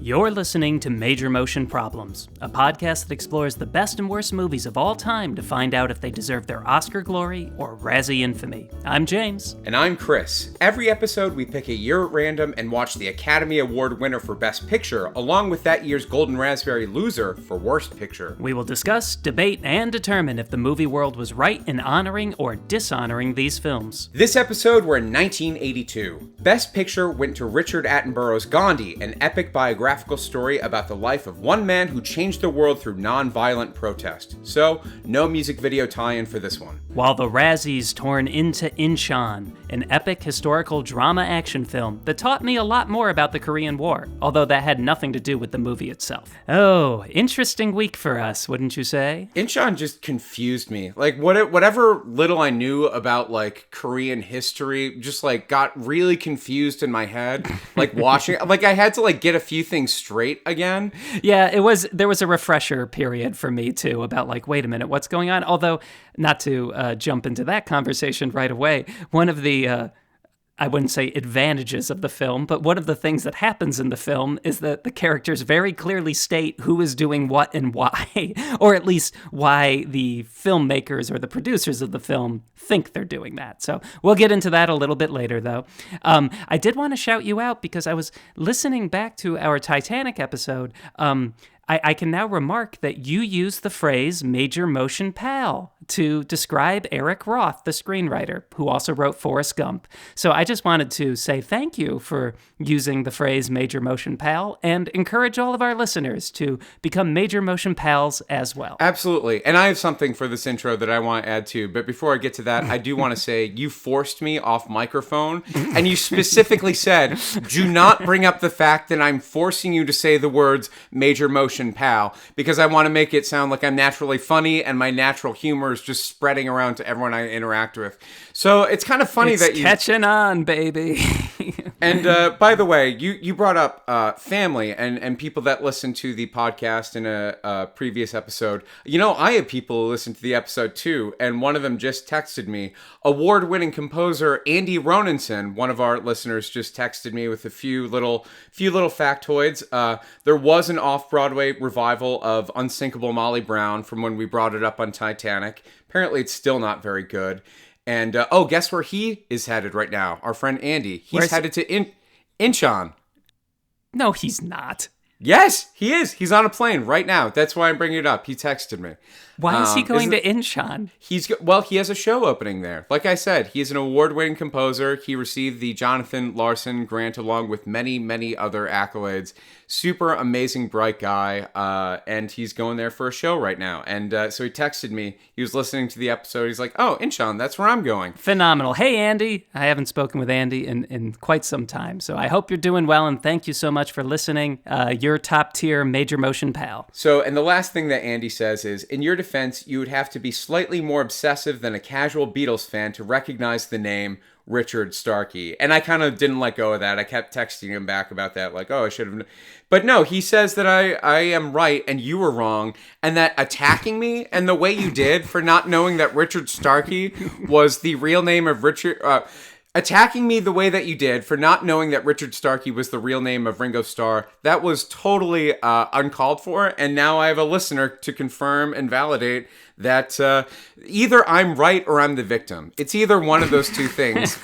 You're listening to Major Motion Problems, a podcast that explores the best and worst movies of all time to find out if they deserve their Oscar glory or Razzie infamy. I'm James. And I'm Kris. Every episode we pick a year at random and watch the Academy Award winner for Best Picture, along with that year's Golden Raspberry loser for Worst Picture. We will discuss, debate, and determine if the movie world was right in honoring or dishonoring these films. This episode, we're in 1982. Best Picture went to Richard Attenborough's Gandhi, an epic biographical story about the life of one man who changed the world through non-violent protest. So, no music video tie-in for this one. While the Razzies torn into Inchon, an epic historical drama action film that taught me a lot more about the Korean War, although that had nothing to do with the movie itself. Oh, interesting week for us, wouldn't you say? Inchon just confused me. Like, whatever little I knew about, like, Korean history just, like, got really confused in my head. Like, watching, like, I had to, like, get a few things straight again. Yeah, there was a refresher period for me, too, about, like, wait a minute, what's going on? Although, not to jump into that conversation right away, one of the, I wouldn't say advantages of the film, but one of the things that happens in the film is that the characters very clearly state who is doing what and why, or at least why the filmmakers or the producers of the film think they're doing that. So we'll get into that a little bit later, though. I did want to shout you out because I was listening back to our Titanic episode. I can now remark that you use the phrase major motion pal to describe Eric Roth, the screenwriter, who also wrote Forrest Gump. So I just wanted to say thank you for using the phrase major motion pal and encourage all of our listeners to become major motion pals as well. Absolutely. And I have something for this intro that I want to add to. But before I get to that, I do want to say you forced me off microphone and you specifically said, do not bring up the fact that I'm forcing you to say the words major motion pal, because I want to make it sound like I'm naturally funny and my natural humor is just spreading around to everyone I interact with. So it's kind of funny that you catching on, baby. And by the way, you brought up family and people that listen to the podcast in a previous episode. You know, I have people who listen to the episode too, and one of them just texted me. Award-winning composer Andy Ronenson, one of our listeners, just texted me with a few little factoids. There was an off-Broadway revival of Unsinkable Molly Brown from when we brought it up on Titanic. Apparently, it's still not very good. And, guess where he is headed right now? Our friend Andy. He's headed to Inchon. No, he's not. Yes, he is. He's on a plane right now. That's why I'm bringing it up. He texted me. Why is he going to Inchon? He has a show opening there. Like I said, he is an award-winning composer. He received the Jonathan Larson Grant along with many, many other accolades. Super amazing, bright guy. And he's going there for a show right now. And so he texted me. He was listening to the episode. He's like, oh, Inchon, that's where I'm going. Phenomenal. Hey, Andy. I haven't spoken with Andy in quite some time. So I hope you're doing well. And thank you so much for listening. You're top tier major motion pal. So, and the last thing that Andy says is, in your defense, you would have to be slightly more obsessive than a casual Beatles fan to recognize the name Richard Starkey. And I kind of didn't let go of that. I kept texting him back about that, like, oh, I should have. But no, he says that I am right and you were wrong, and that attacking me and the way you did for not knowing that Richard Starkey was the real name of Richard. Attacking me the way that you did for not knowing that Richard Starkey was the real name of Ringo Starr, that was totally uncalled for. And now I have a listener to confirm and validate that either I'm right or I'm the victim. It's either one of those two things.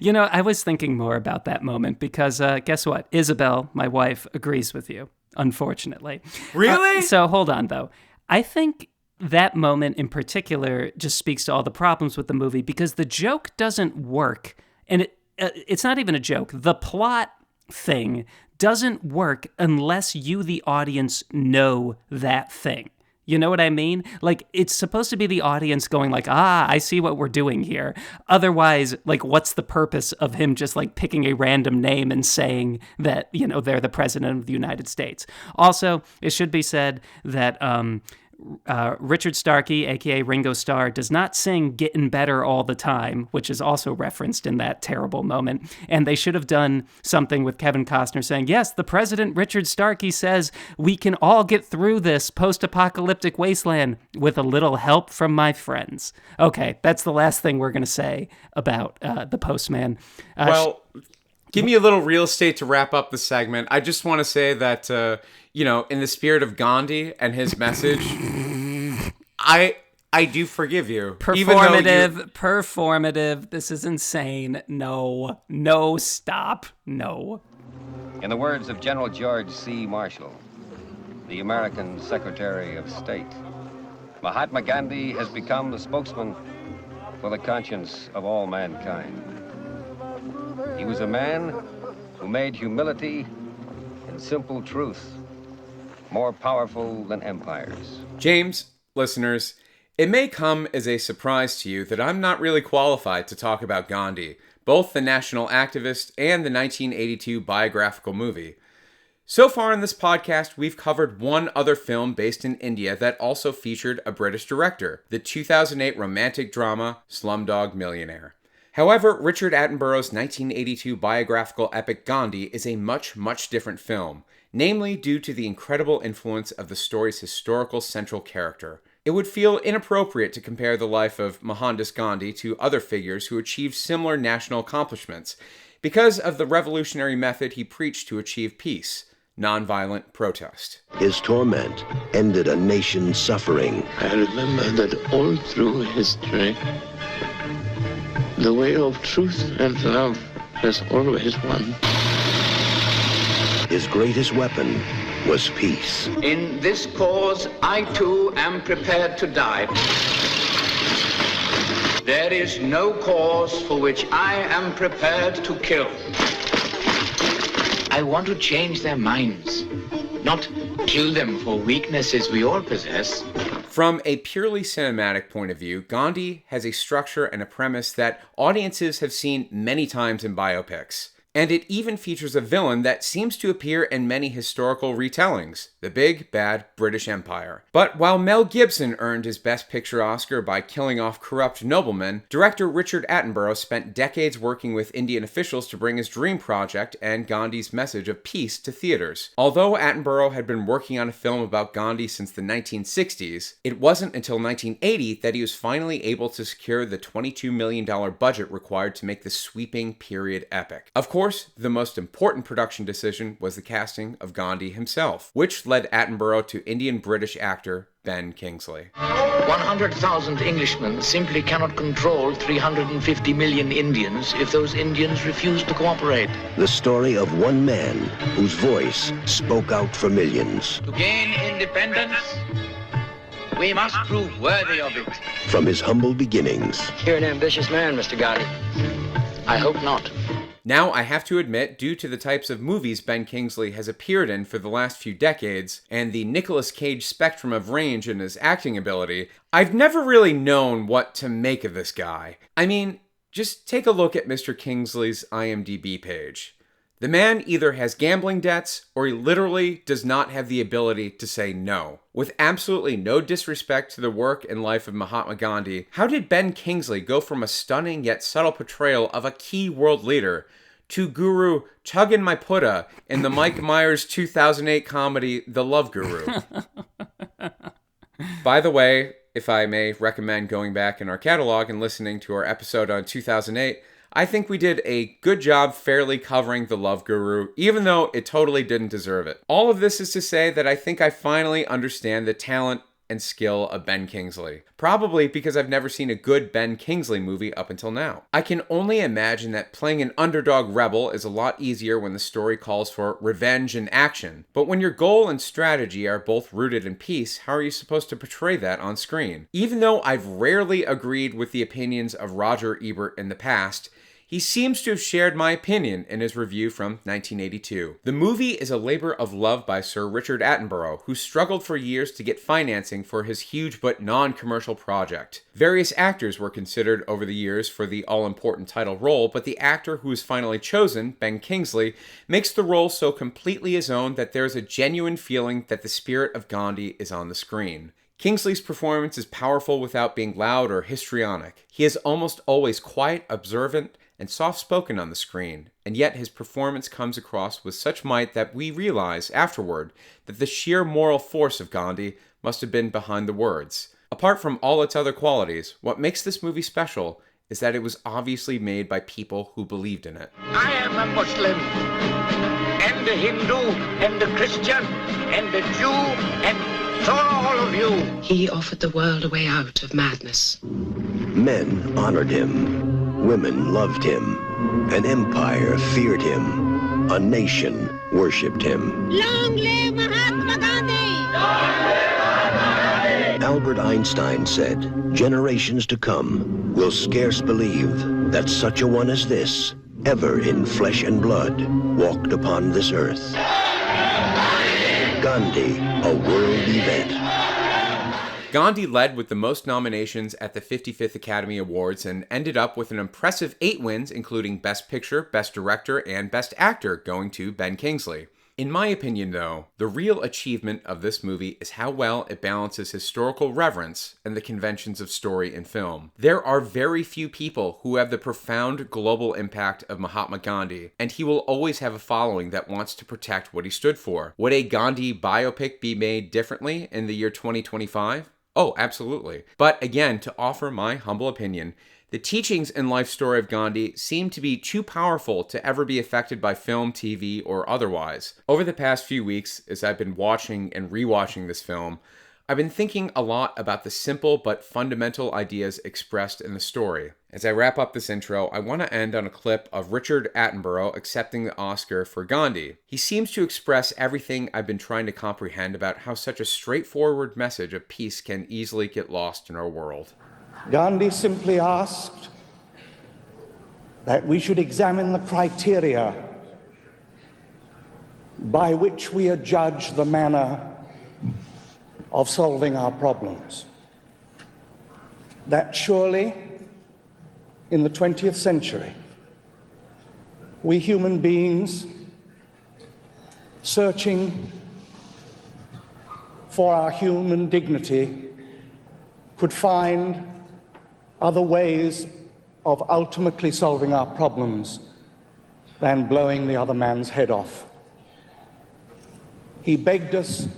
You know, I was thinking more about that moment because guess what? Isabel, my wife, agrees with you, unfortunately. Really? So hold on, though. I think that moment in particular just speaks to all the problems with the movie because the joke doesn't work. And it's not even a joke. The plot thing doesn't work unless you, the audience, know that thing. You know what I mean? Like, it's supposed to be the audience going like, I see what we're doing here. Otherwise, like, what's the purpose of him just, like, picking a random name and saying that, you know, they're the president of the United States? Also, it should be said that Richard Starkey, a.k.a. Ringo Starr, does not sing Getting Better All the Time, which is also referenced in that terrible moment. And they should have done something with Kevin Costner saying, yes, the president, Richard Starkey, says we can all get through this post-apocalyptic wasteland with a little help from my friends. Okay, that's the last thing we're going to say about the Postman. Give me a little real estate to wrap up the segment. I just want to say that, in the spirit of Gandhi and his message, I do forgive you. Performative. This is insane. No, stop. No. In the words of General George C. Marshall, the American Secretary of State, Mahatma Gandhi has become the spokesman for the conscience of all mankind. He was a man who made humility and simple truth more powerful than empires. James, listeners, it may come as a surprise to you that I'm not really qualified to talk about Gandhi, both the national activist and the 1982 biographical movie. So far in this podcast, we've covered one other film based in India that also featured a British director, the 2008 romantic drama Slumdog Millionaire. However, Richard Attenborough's 1982 biographical epic Gandhi is a much, much different film, namely due to the incredible influence of the story's historical central character. It would feel inappropriate to compare the life of Mohandas Gandhi to other figures who achieved similar national accomplishments because of the revolutionary method he preached to achieve peace. Nonviolent protest. His torment ended a nation's suffering. I remember that all through history, the way of truth and love has always won. His greatest weapon was peace. In this cause, I too am prepared to die. There is no cause for which I am prepared to kill. I want to change their minds, not kill them for weaknesses we all possess. From a purely cinematic point of view, Gandhi has a structure and a premise that audiences have seen many times in biopics. And it even features a villain that seems to appear in many historical retellings, the big, bad British Empire. But while Mel Gibson earned his Best Picture Oscar by killing off corrupt noblemen, director Richard Attenborough spent decades working with Indian officials to bring his dream project and Gandhi's message of peace to theaters. Although Attenborough had been working on a film about Gandhi since the 1960s, it wasn't until 1980 that he was finally able to secure the $22 million budget required to make this sweeping period epic. Of course, the most important production decision was the casting of Gandhi himself, which led Attenborough to Indian-British actor Ben Kingsley. 100,000 Englishmen simply cannot control 350 million Indians if those Indians refuse to cooperate. The story of one man whose voice spoke out for millions. To gain independence, we must prove worthy of it. From his humble beginnings. You're an ambitious man, Mr. Gandhi. I hope not. Now, I have to admit, due to the types of movies Ben Kingsley has appeared in for the last few decades, and the Nicolas Cage spectrum of range in his acting ability, I've never really known what to make of this guy. I mean, just take a look at Mr. Kingsley's IMDb page. The man either has gambling debts, or he literally does not have the ability to say no. With absolutely no disrespect to the work and life of Mahatma Gandhi, how did Ben Kingsley go from a stunning yet subtle portrayal of a key world leader to Guru Chuggin' My Putta in the Mike Myers 2008 comedy The Love Guru? By the way, if I may recommend going back in our catalog and listening to our episode on 2008, I think we did a good job fairly covering The Love Guru, even though it totally didn't deserve it. All of this is to say that I think I finally understand the talent and skill of Ben Kingsley. Probably because I've never seen a good Ben Kingsley movie up until now. I can only imagine that playing an underdog rebel is a lot easier when the story calls for revenge and action. But when your goal and strategy are both rooted in peace, how are you supposed to portray that on screen? Even though I've rarely agreed with the opinions of Roger Ebert in the past, he seems to have shared my opinion in his review from 1982. The movie is a labor of love by Sir Richard Attenborough, who struggled for years to get financing for his huge but non-commercial project. Various actors were considered over the years for the all-important title role, but the actor who was finally chosen, Ben Kingsley, makes the role so completely his own that there is a genuine feeling that the spirit of Gandhi is on the screen. Kingsley's performance is powerful without being loud or histrionic. He is almost always quiet, observant, and soft-spoken on the screen, and yet his performance comes across with such might that we realize afterward that the sheer moral force of Gandhi must have been behind the words. Apart from all its other qualities, what makes this movie special is that it was obviously made by people who believed in it. I am a Muslim, and a Hindu, and a Christian, and a Jew, and so are all of you. He offered the world a way out of madness. Men honored him. Women loved him. An empire feared him. A nation worshipped him. Long live Mahatma Gandhi! Albert Einstein said, generations to come will scarce believe that such a one as this, ever in flesh and blood, walked upon this earth. Gandhi, a world event. Gandhi led with the most nominations at the 55th Academy Awards and ended up with an impressive 8 wins, including Best Picture, Best Director, and Best Actor, going to Ben Kingsley. In my opinion, though, the real achievement of this movie is how well it balances historical reverence and the conventions of story and film. There are very few people who have the profound global impact of Mahatma Gandhi, and he will always have a following that wants to protect what he stood for. Would a Gandhi biopic be made differently in the year 2025? Oh, absolutely. But again, to offer my humble opinion, the teachings and life story of Gandhi seem to be too powerful to ever be affected by film, TV, or otherwise. Over the past few weeks, as I've been watching and rewatching this film, I've been thinking a lot about the simple but fundamental ideas expressed in the story. As I wrap up this intro, I want to end on a clip of Richard Attenborough accepting the Oscar for Gandhi. He seems to express everything I've been trying to comprehend about how such a straightforward message of peace can easily get lost in our world. Gandhi simply asked that we should examine the criteria by which we adjudge the manner of solving our problems. That surely, in the 20th century, we human beings, searching for our human dignity, could find other ways of ultimately solving our problems than blowing the other man's head off. He begged us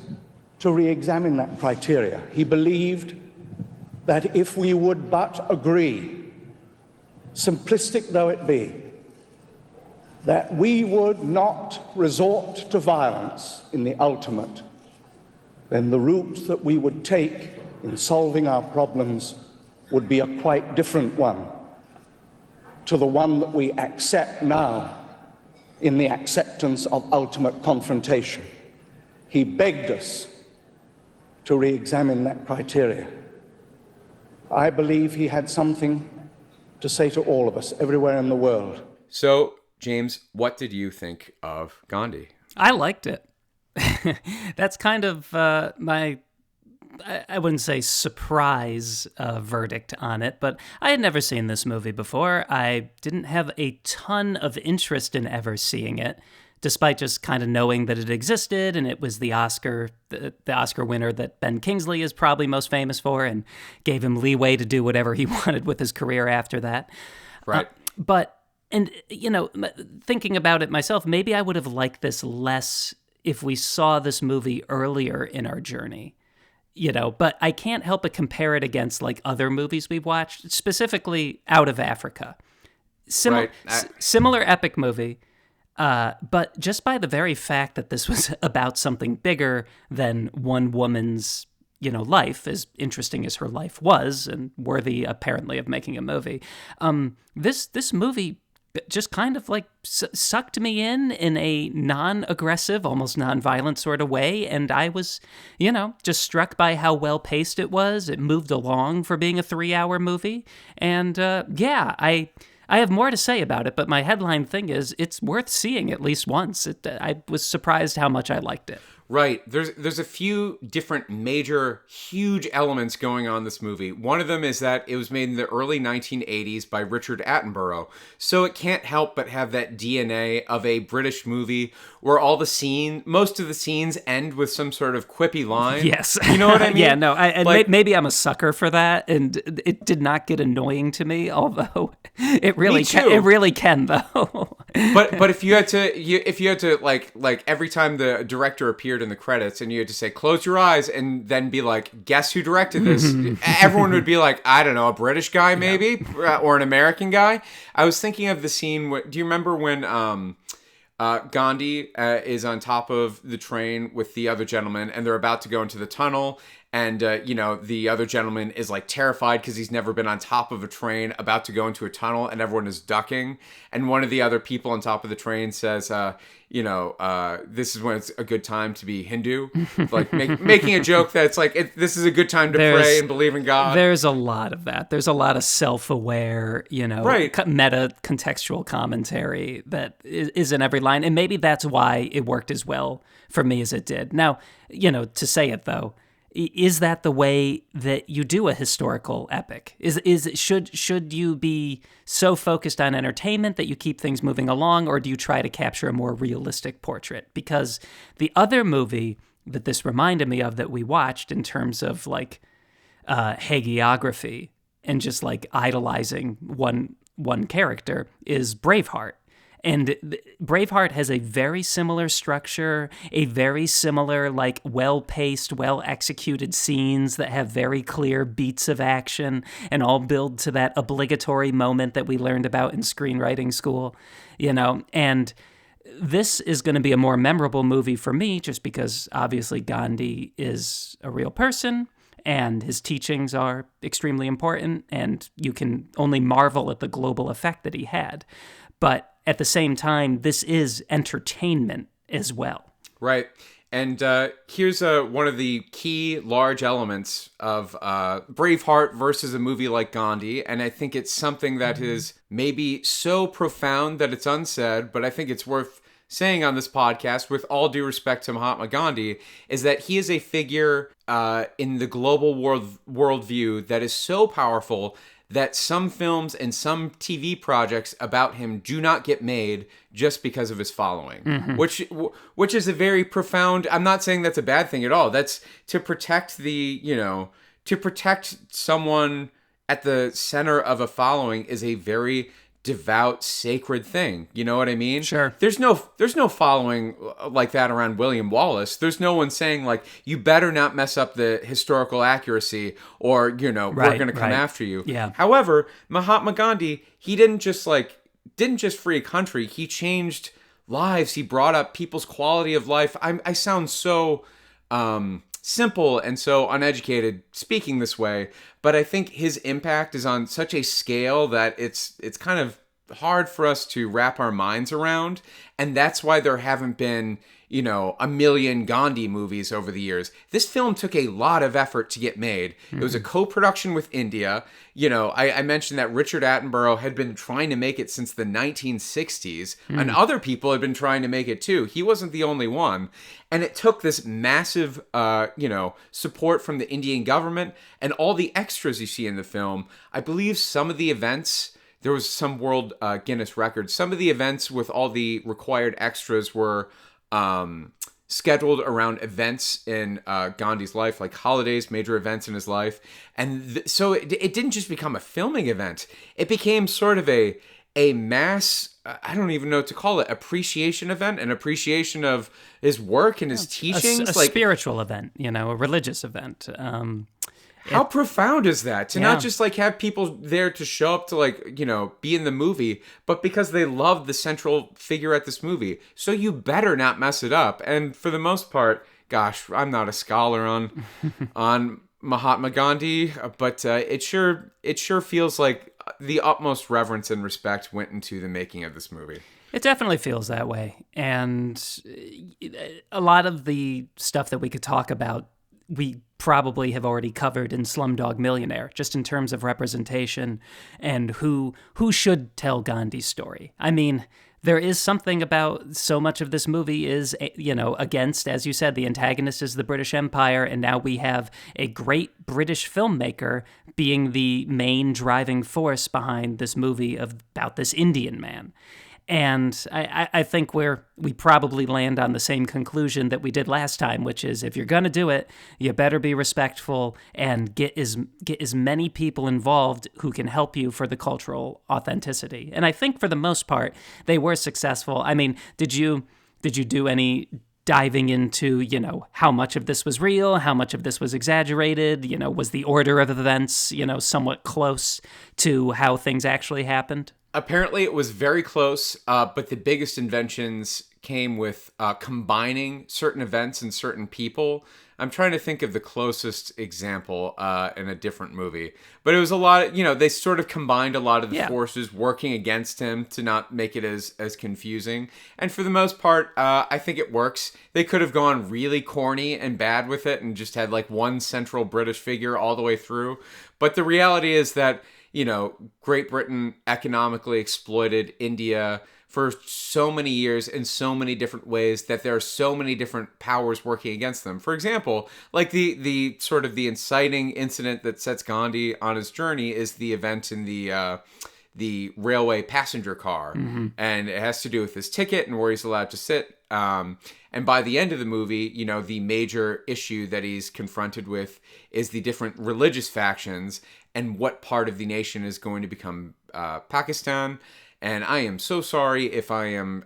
to re-examine that criteria. He believed that if we would but agree, simplistic though it be, that we would not resort to violence in the ultimate, then the route that we would take in solving our problems would be a quite different one to the one that we accept now in the acceptance of ultimate confrontation. He begged us to re-examine that criteria. I believe he had something to say to all of us everywhere in the world. So, James, what did you think of Gandhi? I liked it. That's kind of my, I wouldn't say surprise verdict on it, but I had never seen this movie before. I didn't have a ton of interest in ever seeing it, despite just kind of knowing that it existed, and it was the Oscar winner that Ben Kingsley is probably most famous for, and gave him leeway to do whatever he wanted with his career after that. Right. And you know, thinking about it myself, maybe I would have liked this less if we saw this movie earlier in our journey. You know, but I can't help but compare it against like other movies we've watched, specifically Out of Africa. Similar epic movie, but just by the very fact that this was about something bigger than one woman's, you know, life, as interesting as her life was and worthy apparently of making a movie, this movie just kind of like sucked me in a non-aggressive, almost non-violent sort of way. And I was, you know, just struck by how well paced it was. It moved along for being a 3-hour movie. And I have more to say about it, but my headline thing is it's worth seeing at least once. I was surprised how much I liked it. Right. There's a few different major, huge elements going on in this movie. One of them is that it was made in the early 1980s by Richard Attenborough. So it can't help but have that DNA of a British movie where most of the scenes end with some sort of quippy line. Yes. You know what I mean? Yeah, no, maybe I'm a sucker for that, and it did not get annoying to me, although it really can, though. But if you had to like every time the director appeared in the credits and you had to say close your eyes and then be like, guess who directed this? Everyone would be like, I don't know, a British guy maybe or an American guy. I was thinking of the scene. Do you remember when Gandhi is on top of the train with the other gentleman and they're about to go into the tunnel? And, the other gentleman is like terrified because he's never been on top of a train about to go into a tunnel and everyone is ducking. And one of the other people on top of the train says, this is when it's a good time to be Hindu. Like making a joke that it's like, this is a good time to pray and believe in God. There's a lot of that. There's a lot of self-aware, meta contextual commentary that is in every line. And maybe that's why it worked as well for me as it did. Now, to say it though, is that the way that you do a historical epic? Should you be so focused on entertainment that you keep things moving along, or do you try to capture a more realistic portrait? Because the other movie that this reminded me of that we watched in terms of like hagiography and just like idolizing one character is Braveheart. And Braveheart has a very similar structure, a very similar, like, well-paced, well-executed scenes that have very clear beats of action and all build to that obligatory moment that we learned about in screenwriting school, And this is going to be a more memorable movie for me just because, obviously, Gandhi is a real person and his teachings are extremely important, and you can only marvel at the global effect that he had. But at the same time, this is entertainment as well. Right. And here's one of the key large elements of Braveheart versus a movie like Gandhi. And I think it's something that is maybe so profound that it's unsaid, but I think it's worth saying on this podcast, with all due respect to Mahatma Gandhi, is that he is a figure in the global worldview that is so powerful that some films and some TV projects about him do not get made just because of his following, which is a very profound. I'm not saying that's a bad thing at all. That's to protect to protect someone at the center of a following is a very devout, sacred thing. You know what I mean? Sure. There's no following like that around William Wallace. There's no one saying like, you better not mess up the historical accuracy or, we're going to come after you. Yeah. However, Mahatma Gandhi, he didn't just free a country. He changed lives. He brought up people's quality of life. I sound so simple and so uneducated speaking this way, but I think his impact is on such a scale that it's kind of hard for us to wrap our minds around, and that's why there haven't been a million Gandhi movies over the years. This film took a lot of effort to get made. It was a co-production with India. I mentioned that Richard Attenborough had been trying to make it since the 1960s, and other people had been trying to make it too. He wasn't the only one. And it took this massive, support from the Indian government and all the extras you see in the film. I believe some of the events, there was some World Guinness record. Some of the events with all the required extras were scheduled around events in Gandhi's life, like holidays, major events in his life. And so it didn't just become a filming event. It became sort of a mass, I don't even know what to call it, appreciation event, an appreciation of his work and his teachings. A spiritual event, a religious event. How profound is that? To not just like have people there to show up to like, be in the movie, but because they love the central figure at this movie. So you better not mess it up. And for the most part, gosh, I'm not a scholar on Mahatma Gandhi, but it sure feels like the utmost reverence and respect went into the making of this movie. It definitely feels that way. And a lot of the stuff that we could talk about, we probably have already covered in Slumdog Millionaire, just in terms of representation and who should tell Gandhi's story. I mean, there is something about so much of this movie is, against, as you said, the antagonist is the British Empire, and now we have a great British filmmaker being the main driving force behind this movie about this Indian man. And I think we probably land on the same conclusion that we did last time, which is if you're going to do it, you better be respectful and get as many people involved who can help you for the cultural authenticity. And I think for the most part, they were successful. I mean, did you do any diving into, how much of this was real, how much of this was exaggerated? Was the order of events, somewhat close to how things actually happened? Apparently it was very close, but the biggest inventions came with combining certain events and certain people. I'm trying to think of the closest example in a different movie. But it was a lot of, they sort of combined a lot of the forces working against him to not make it as confusing. And for the most part, I think it works. They could have gone really corny and bad with it and just had like one central British figure all the way through. But the reality is that, Great Britain economically exploited India for so many years in so many different ways that there are so many different powers working against them. For example, like the sort of the inciting incident that sets Gandhi on his journey is the event in the railway passenger car. Mm-hmm. And it has to do with his ticket and where he's allowed to sit. And by the end of the movie, the major issue that he's confronted with is the different religious factions and what part of the nation is going to become Pakistan. And I am so sorry if I am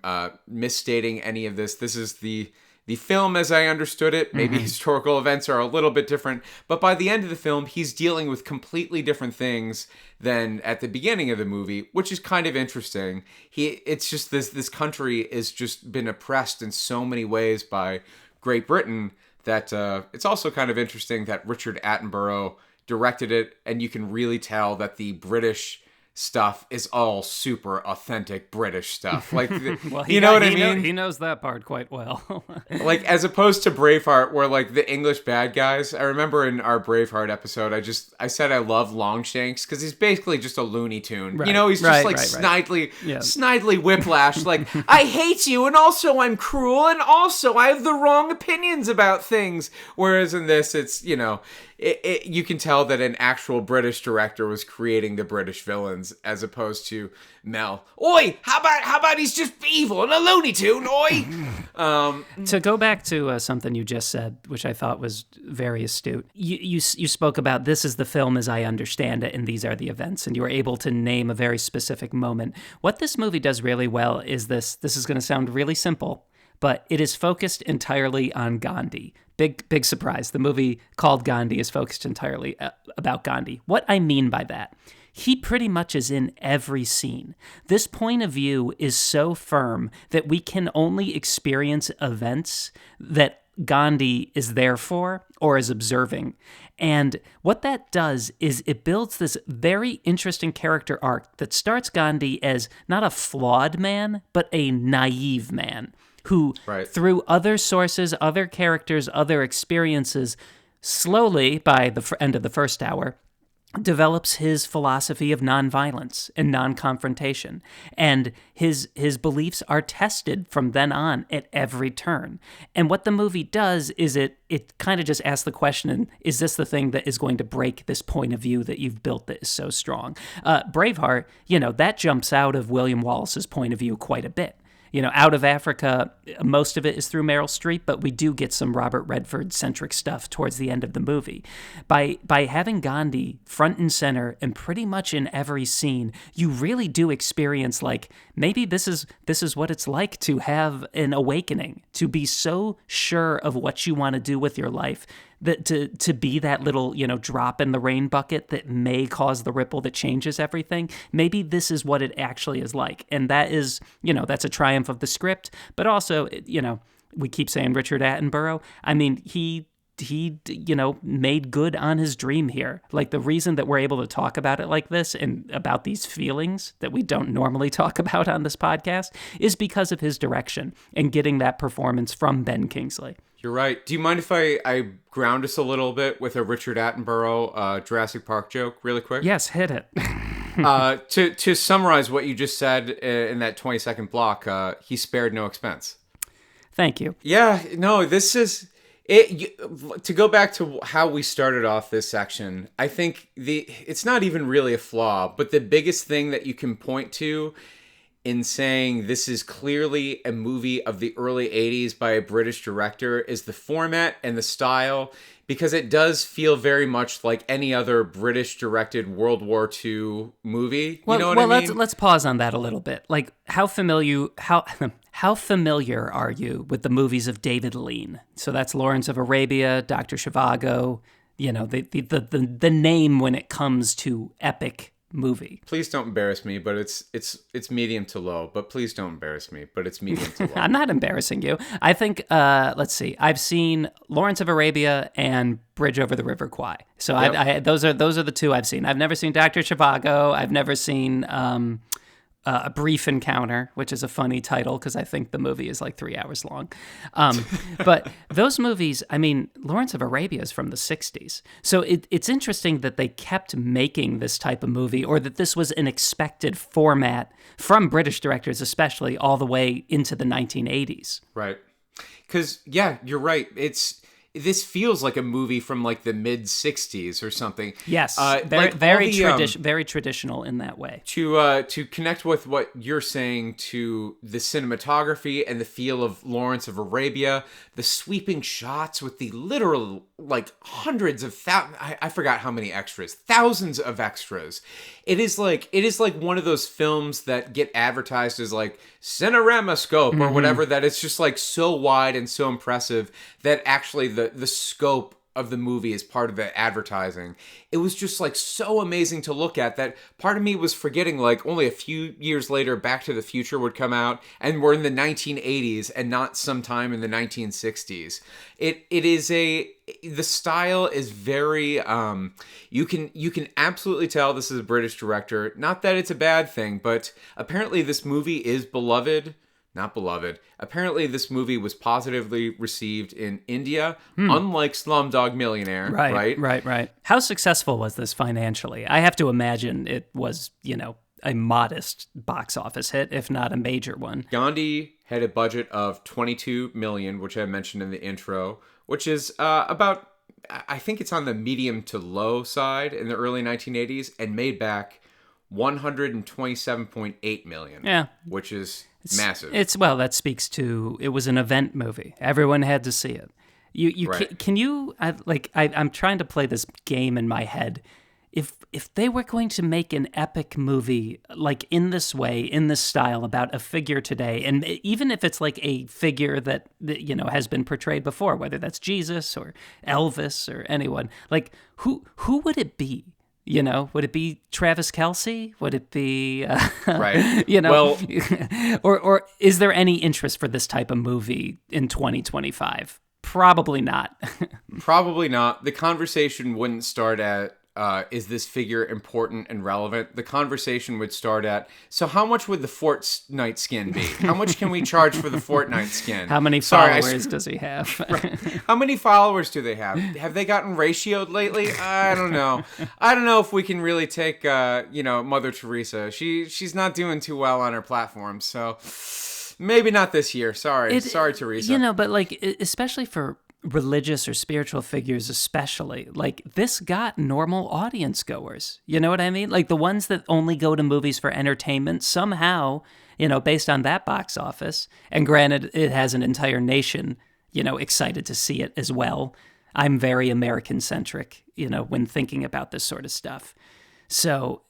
misstating any of this. This is the film as I understood it. Maybe historical events are a little bit different. But by the end of the film, he's dealing with completely different things than at the beginning of the movie, which is kind of interesting. It's just this country has just been oppressed in so many ways by Great Britain that it's also kind of interesting that Richard Attenborough directed it, and you can really tell that the British stuff is all super authentic British stuff. Like, well, you know what I mean? He knows that part quite well. Like, as opposed to Braveheart, where like the English bad guys. I remember in our Braveheart episode, I said I love Longshanks because he's basically just a Looney Tune. Right. He's just snidely Whiplash. Like, I hate you, and also I'm cruel, and also I have the wrong opinions about things. Whereas in this, it's you can tell that an actual British director was creating the British villains as opposed to Mel. Oi, how about he's just evil and a Looney Tune, oi? To go back to something you just said, which I thought was very astute. You spoke about this is the film as I understand it, and these are the events, and you were able to name a very specific moment. What this movie does really well is this is going to sound really simple, but it is focused entirely on Gandhi. Big surprise. The movie called Gandhi is focused entirely about Gandhi. What I mean by that, he pretty much is in every scene. This point of view is so firm that we can only experience events that Gandhi is there for or is observing. And what that does is it builds this very interesting character arc that starts Gandhi as not a flawed man, but a naive man who, through other sources, other characters, other experiences, slowly, by the end of the first hour, develops his philosophy of nonviolence and non-confrontation. And his beliefs are tested from then on at every turn. And what the movie does is it kind of just asks the question, is this the thing that is going to break this point of view that you've built that is so strong? Braveheart, that jumps out of William Wallace's point of view quite a bit. Out of Africa, most of it is through Meryl Streep, but we do get some Robert Redford-centric stuff towards the end of the movie. By having Gandhi front and center and pretty much in every scene, you really do experience, like, maybe this is what it's like to have an awakening, to be so sure of what you want to do with your life, that to be that little, drop in the rain bucket that may cause the ripple that changes everything. Maybe this is what it actually is like. And that is, that's a triumph of the script. But also, we keep saying Richard Attenborough. I mean, he made good on his dream here. Like, the reason that we're able to talk about it like this and about these feelings that we don't normally talk about on this podcast is because of his direction and getting that performance from Ben Kingsley. You're right. Do you mind if I ground us a little bit with a Richard Attenborough Jurassic Park joke really quick? Yes, hit it. To summarize what you just said in that 20-second block, he spared no expense. Thank you. Yeah, no, this is... to go back to how we started off this section, I think it's not even really a flaw, but the biggest thing that you can point to in saying this is clearly a movie of the early 80s by a British director is the format and the style, because it does feel very much like any other British directed World War II movie. You know what I mean? Let's pause on that a little bit. Like, how familiar are you with the movies of David Lean? So that's Lawrence of Arabia, Dr. Zhivago, the name when it comes to epic movie. Please don't embarrass me, but it's medium to low. But please don't embarrass me, but it's medium to low. I'm not embarrassing you. I think, let's see, I've seen Lawrence of Arabia and Bridge over the River Kwai. So Yep. those are the two I've seen. I've never seen Dr. Zhivago. I've never seen A Brief Encounter, which is a funny title because I think the movie is like 3 hours long. But those movies, I mean, Lawrence of Arabia is from the 60s. So it's interesting that they kept making this type of movie, or that this was an expected format from British directors, especially all the way into the 1980s. Right. Because, yeah, you're right. This feels like a movie from like the mid 60s or something. Yes, very traditional in that way. To connect with what you're saying to the cinematography and the feel of Lawrence of Arabia, the sweeping shots with the literal like hundreds of I forgot how many extras, thousands of extras. It is like one of those films that get advertised as like Cinerama-scope or whatever, that it's just like so wide and so impressive that actually the scope of the movie is part of the advertising. It was just like so amazing to look at that part of me was forgetting like only a few years later Back to the Future would come out and we're in the 1980s and not sometime in the 1960s. The style is very you can absolutely tell this is a British director. Not that it's a bad thing, but apparently this movie is apparently this movie was positively received in India, unlike Slumdog Millionaire. Right. How successful was this financially? I have to imagine it was, a modest box office hit, if not a major one. Gandhi had a budget of $22 million, which I mentioned in the intro, which is about, I think it's on the medium to low side in the early 1980s, and made back $127.8 million. Yeah. Which is massive. That speaks to, it was an event movie. Everyone had to see it. Right. Can you, I'm trying to play this game in my head. If they were going to make an epic movie like in this way, in this style, about a figure today, and even if it's like a figure that has been portrayed before, whether that's Jesus or Elvis or anyone, like who would it be? Would it be Travis Kelce? Would it be, right? Well, or is there any interest for this type of movie in 2025? Probably not. Probably not. The conversation wouldn't start at, is this figure important and relevant? The conversation would start at, so how much would the Fortnite skin be? How much can we charge for the Fortnite skin? How many followers does he have? Right. How many followers do they have? Have they gotten ratioed lately? I don't know. I don't know if we can really take, Mother Teresa. She's not doing too well on her platform, so maybe not this year. Sorry, Teresa. But like, especially for religious or spiritual figures, especially, like, this got normal audience goers. You know what I mean? Like the ones that only go to movies for entertainment, somehow, based on that box office, and granted, it has an entire nation, excited to see it as well. I'm very American-centric, when thinking about this sort of stuff. So,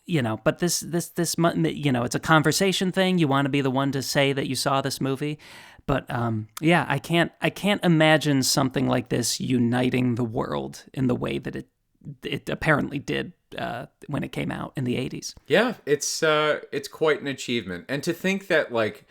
but this, it's a conversation thing. You want to be the one to say that you saw this movie. But I can't imagine something like this uniting the world in the way that it apparently did when it came out in the 80s. Yeah, it's quite an achievement. And to think that like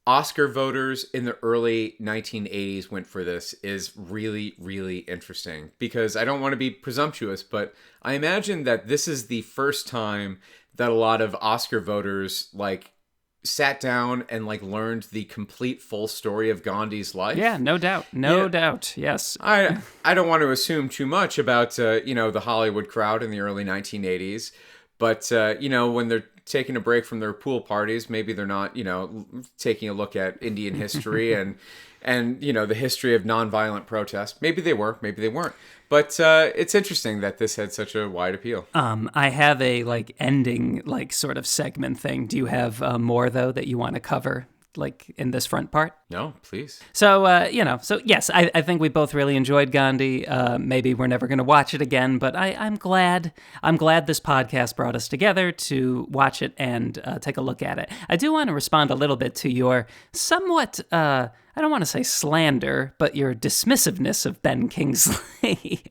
Oscar voters in the early 1980s went for this is really, really interesting, because I don't want to be presumptuous, but I imagine that this is the first time that a lot of Oscar voters like sat down and like learned the complete full story of Gandhi's life. Yeah, no doubt. Yes. I don't want to assume too much about the Hollywood crowd in the early 1980s, but when they're taking a break from their pool parties. Maybe they're not, taking a look at Indian history and the history of nonviolent protest. Maybe they were, maybe they weren't. But it's interesting that this had such a wide appeal. I have a ending sort of segment thing. Do you have more though that you want to cover in this front part? No, please. So, so yes, I think we both really enjoyed Gandhi. Maybe we're never going to watch it again, but I'm glad this podcast brought us together to watch it and take a look at it. I do want to respond a little bit to your somewhat, I don't want to say slander, but your dismissiveness of Ben Kingsley.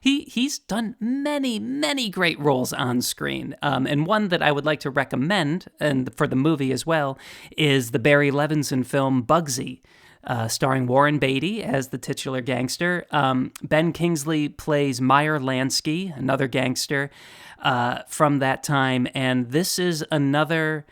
He's done many, many great roles on screen. And one that I would like to recommend, and for the movie as well, is the Barry Levinson film Bugsy, starring Warren Beatty as the titular gangster. Ben Kingsley plays Meyer Lansky, another gangster from that time. And this is another,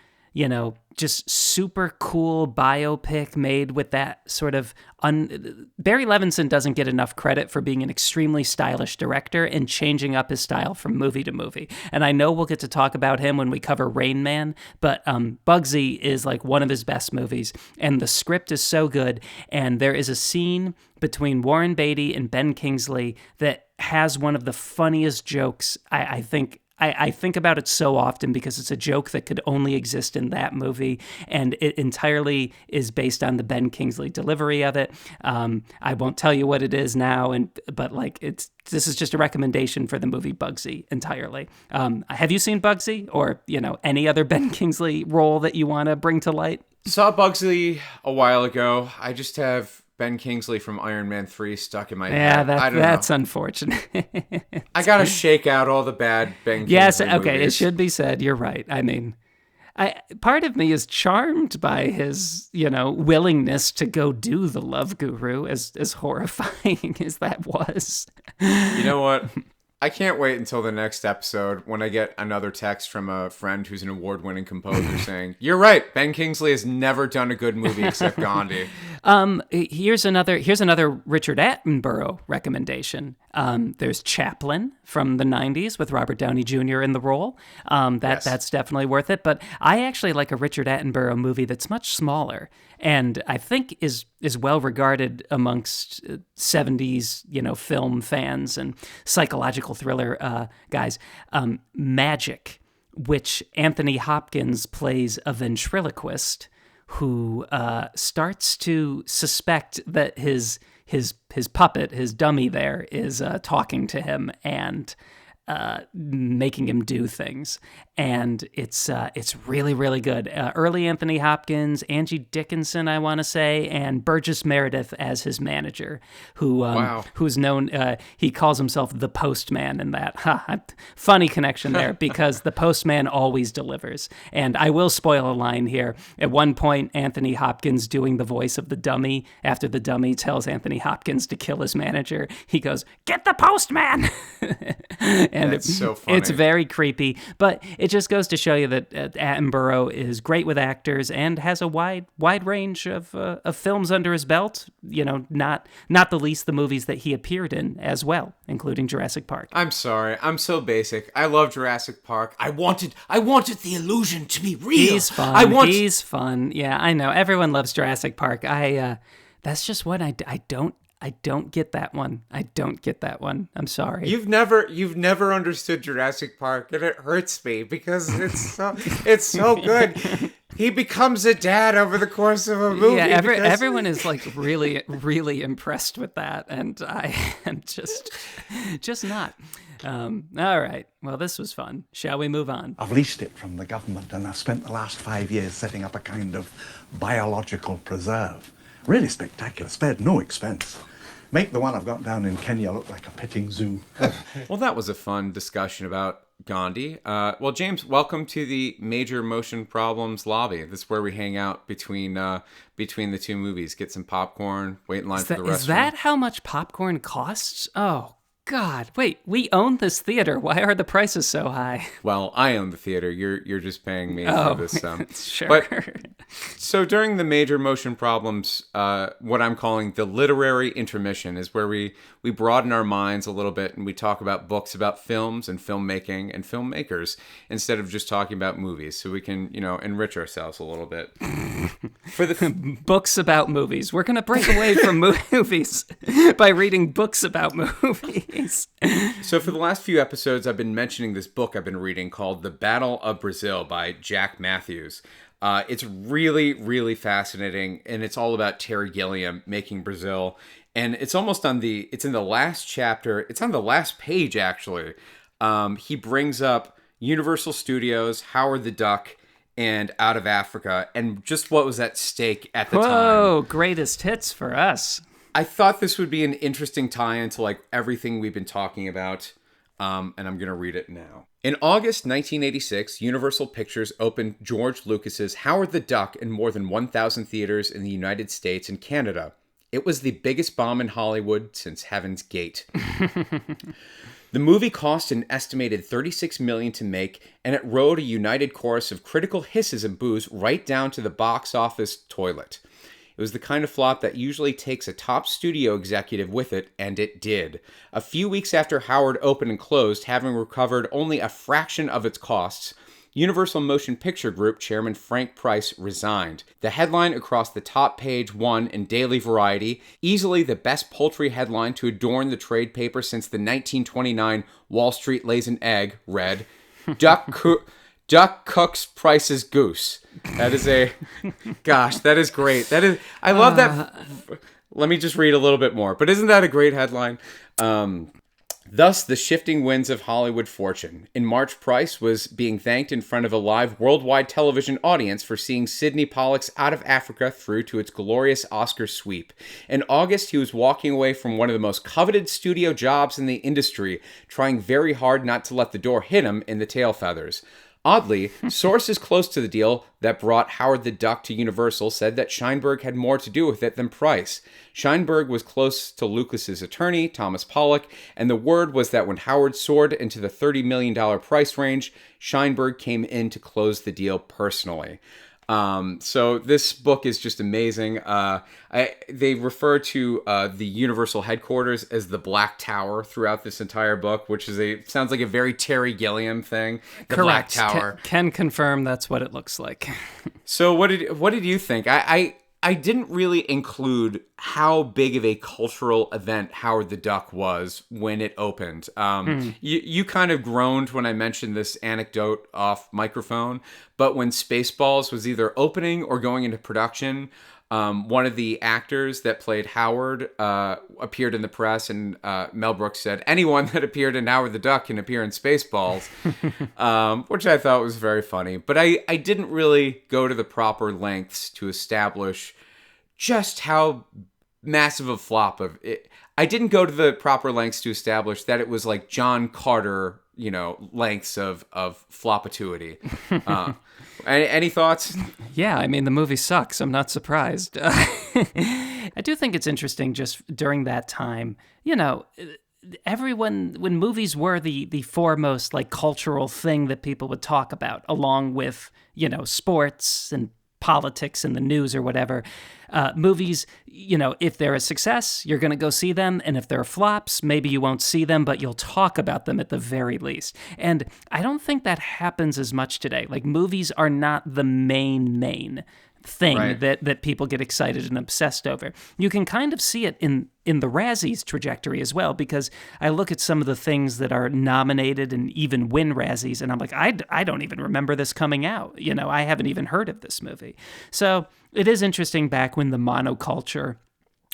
just super cool biopic made with that sort of... Barry Levinson doesn't get enough credit for being an extremely stylish director and changing up his style from movie to movie. And I know we'll get to talk about him when we cover Rain Man, but Bugsy is one of his best movies. And the script is so good. And there is a scene between Warren Beatty and Ben Kingsley that has one of the funniest jokes I think... I think about it so often because it's a joke that could only exist in that movie, and it entirely is based on the Ben Kingsley delivery of it. I won't tell you what it is now, but this is just a recommendation for the movie Bugsy entirely. Have you seen Bugsy, or any other Ben Kingsley role that you want to bring to light? Saw Bugsy a while ago. I just have Ben Kingsley from Iron Man 3 stuck in my head. Yeah, that's unfortunate. I gotta shake out all the bad Ben Kingsley Yes, okay, movies. It should be said. You're right. I mean, part of me is charmed by his, willingness to go do the Love Guru, as horrifying as that was. You know what? I can't wait until the next episode when I get another text from a friend who's an award-winning composer saying, "You're right, Ben Kingsley has never done a good movie except Gandhi." Here's another Richard Attenborough recommendation. There's Chaplin from the 90s with Robert Downey Jr. in the role. That's definitely worth it. But I actually like a Richard Attenborough movie that's much smaller and I think is well regarded amongst 70s, film fans and psychological thriller guys. Magic, which Anthony Hopkins plays a ventriloquist who starts to suspect that his puppet, his dummy there, is talking to him and making him do things. And it's really, really good. Early Anthony Hopkins, Angie Dickinson, I want to say, and Burgess Meredith as his manager, who's known, he calls himself the Postman in that. Funny connection there, because the Postman always delivers. And I will spoil a line here. At one point, Anthony Hopkins doing the voice of the dummy, after the dummy tells Anthony Hopkins to kill his manager, he goes, "Get the Postman!" And that's so funny. It's very creepy, but it just goes to show you that Attenborough is great with actors and has a wide range of films under his belt. Not the least the movies that he appeared in as well, including Jurassic Park. I'm sorry, I'm so basic. I love Jurassic Park. I wanted the illusion to be real. He's fun. He's fun. Yeah, I know. Everyone loves Jurassic Park. That's just what I don't get that one. I don't get that one. I'm sorry. You've never understood Jurassic Park, and it hurts me because it's so good. He becomes a dad over the course of a movie. Yeah, everyone is really, really impressed with that, and I am just not. All right. Well, this was fun. Shall we move on? I've leased it from the government, and I've spent the last 5 years setting up a kind of biological preserve. Really spectacular. Spared no expense. Make the one I've got down in Kenya look like a petting zoo. Well, that was a fun discussion about Gandhi. Well, James, welcome to the Major Motion Problems lobby. This is where we hang out between the two movies, get some popcorn, wait in line for the restaurant. Is that how much popcorn costs? Oh, God, wait, we own this theater. Why are the prices so high? Well, I own the theater. You're just paying me for this. Sure. But so during the major motion problems, what I'm calling the literary intermission is where we broaden our minds a little bit and we talk about books about films and filmmaking and filmmakers instead of just talking about movies, so we can, enrich ourselves a little bit. For the books about movies. We're going to break away from movies by reading books about movies. So for the last few episodes, I've been mentioning this book I've been reading called The Battle of Brazil by Jack Matthews. It's really, really fascinating, and it's all about Terry Gilliam making Brazil. And it's almost it's in the last chapter. It's on the last page, actually. He brings up Universal Studios, Howard the Duck, and Out of Africa, and just what was at stake at the time. Whoa, greatest hits for us. I thought this would be an interesting tie-in to everything we've been talking about, and I'm going to read it now. In August 1986, Universal Pictures opened George Lucas's Howard the Duck in more than 1,000 theaters in the United States and Canada. It was the biggest bomb in Hollywood since Heaven's Gate. The movie cost an estimated $36 million to make, and it rode a united chorus of critical hisses and boos right down to the box office toilet. It was the kind of flop that usually takes a top studio executive with it, and it did. A few weeks after Howard opened and closed, having recovered only a fraction of its costs, Universal Motion Picture Group chairman Frank Price resigned. The headline across the top page won in Daily Variety, easily the best poultry headline to adorn the trade paper since the 1929 Wall Street Lays an Egg, read, Duck cooks Price's goose. That is gosh, that is great. I love that. Let me just read a little bit more. But isn't that a great headline? Thus, the shifting winds of Hollywood fortune. In March, Price was being thanked in front of a live worldwide television audience for seeing Sidney Pollack's Out of Africa through to its glorious Oscar sweep. In August, he was walking away from one of the most coveted studio jobs in the industry, trying very hard not to let the door hit him in the tail feathers. Oddly, sources close to the deal that brought Howard the Duck to Universal said that Sheinberg had more to do with it than Price. Sheinberg was close to Lucas's attorney, Thomas Pollock, and the word was that when Howard soared into the $30 million price range, Sheinberg came in to close the deal personally. So this book is just amazing. They refer to the Universal headquarters as the Black Tower throughout this entire book, which sounds like a very Terry Gilliam thing. The Correct. Black Tower. Can confirm that's what it looks like. So what did you think? I didn't really include how big of a cultural event Howard the Duck was when it opened. You kind of groaned when I mentioned this anecdote off microphone, but when Spaceballs was either opening or going into production, one of the actors that played Howard appeared in the press, and Mel Brooks said, anyone that appeared in Howard the Duck can appear in Spaceballs, which I thought was very funny. But I didn't really go to the proper lengths to establish just how massive a flop of it. I didn't go to the proper lengths to establish that it was like John Carter, lengths of flopituity. Any thoughts? Yeah, I mean, the movie sucks. I'm not surprised. I do think it's interesting just during that time, everyone, when movies were the foremost cultural thing that people would talk about, along with, sports and politics and the news or whatever. Movies, if they're a success, you're going to go see them. And if they're flops, maybe you won't see them, but you'll talk about them at the very least. And I don't think that happens as much today. Movies are not the main thing right. that people get excited and obsessed over. You can kind of see it in the Razzies trajectory as well, because I look at some of the things that are nominated and even win Razzies, and I'm like, I don't even remember this coming out. I haven't even heard of this movie. So it is interesting back when the monoculture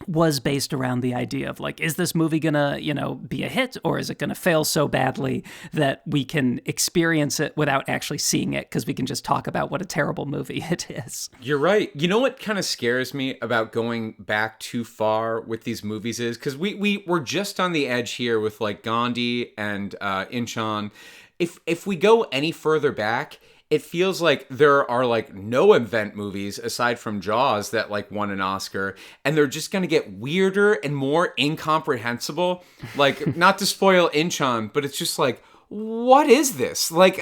was based around the idea of is this movie gonna, be a hit, or is it gonna fail so badly that we can experience it without actually seeing it because we can just talk about what a terrible movie it is. You're right. You know what kind of scares me about going back too far with these movies is because we're just on the edge here with Gandhi and Inchon. If we go any further back, it feels like there are like no event movies aside from Jaws that like won an Oscar, and they're just going to get weirder and more incomprehensible. Like, not to spoil Inchon, but it's just like, what is this? Like,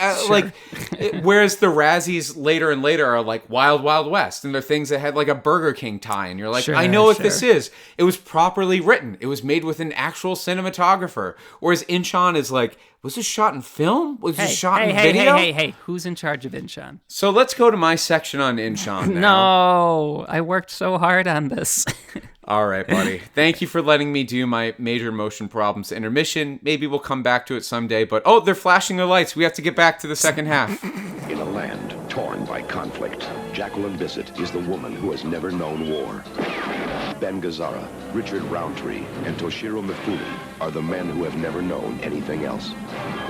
whereas the Razzies later and later are like Wild Wild West, and they're things that had like a Burger King tie, and you're like, I know what this is. It was properly written. It was made with an actual cinematographer. Whereas Inchon is like, was this shot in film? Was this shot in video? Hey, who's in charge of Inchon? So let's go to my section on Inchon now. No, I worked so hard on this. All right, buddy. Thank you for letting me do my major motion problems intermission. Maybe we'll come back to it someday, but they're flashing their lights. We have to get back to the second half. In a land torn by conflict, Jacqueline Bisset is the woman who has never known war. Ben Gazzara, Richard Roundtree, and Toshiro Mifune are the men who have never known anything else.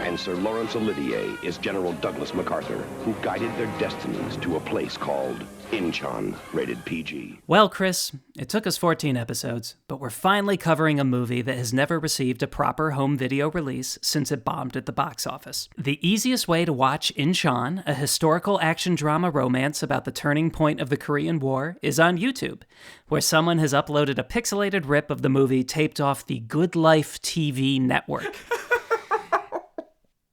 And Sir Laurence Olivier is General Douglas MacArthur, who guided their destinies to a place called Inchon, rated PG. Well, Kris, it took us 14 episodes, but we're finally covering a movie that has never received a proper home video release since it bombed at the box office. The easiest way to watch Inchon, a historical action drama romance about the turning point of the Korean War, is on YouTube, where someone has uploaded a pixelated rip of the movie taped off the Good Life TV network.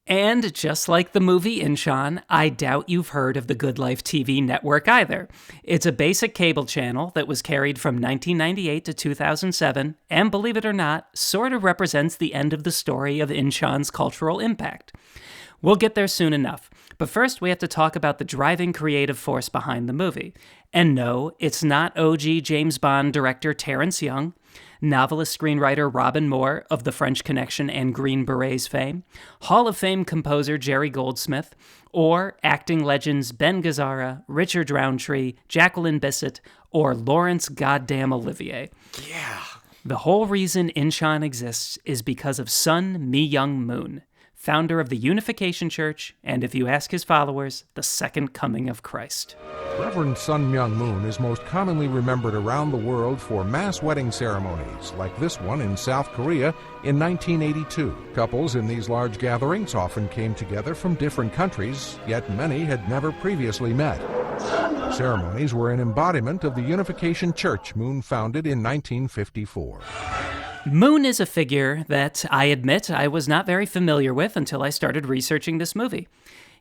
And just like the movie Inchon, I doubt you've heard of the Good Life TV network either. It's a basic cable channel that was carried from 1998 to 2007, and believe it or not, sort of represents the end of the story of Inchon's cultural impact. We'll get there soon enough, but first we have to talk about the driving creative force behind the movie. And no, it's not OG James Bond director Terrence Young, novelist screenwriter Robin Moore of The French Connection and Green Berets fame, Hall of Fame composer Jerry Goldsmith, or acting legends Ben Gazzara, Richard Roundtree, Jacqueline Bisset, or Laurence Goddamn Olivier. Yeah. The whole reason Inchon exists is because of Sun Myung Moon, founder of the Unification Church, and if you ask his followers, the second coming of Christ. Reverend Sun Myung Moon is most commonly remembered around the world for mass wedding ceremonies, like this one in South Korea in 1982. Couples in these large gatherings often came together from different countries, yet many had never previously met. Ceremonies were an embodiment of the Unification Church Moon founded in 1954. Moon is a figure that, I admit, I was not very familiar with until I started researching this movie.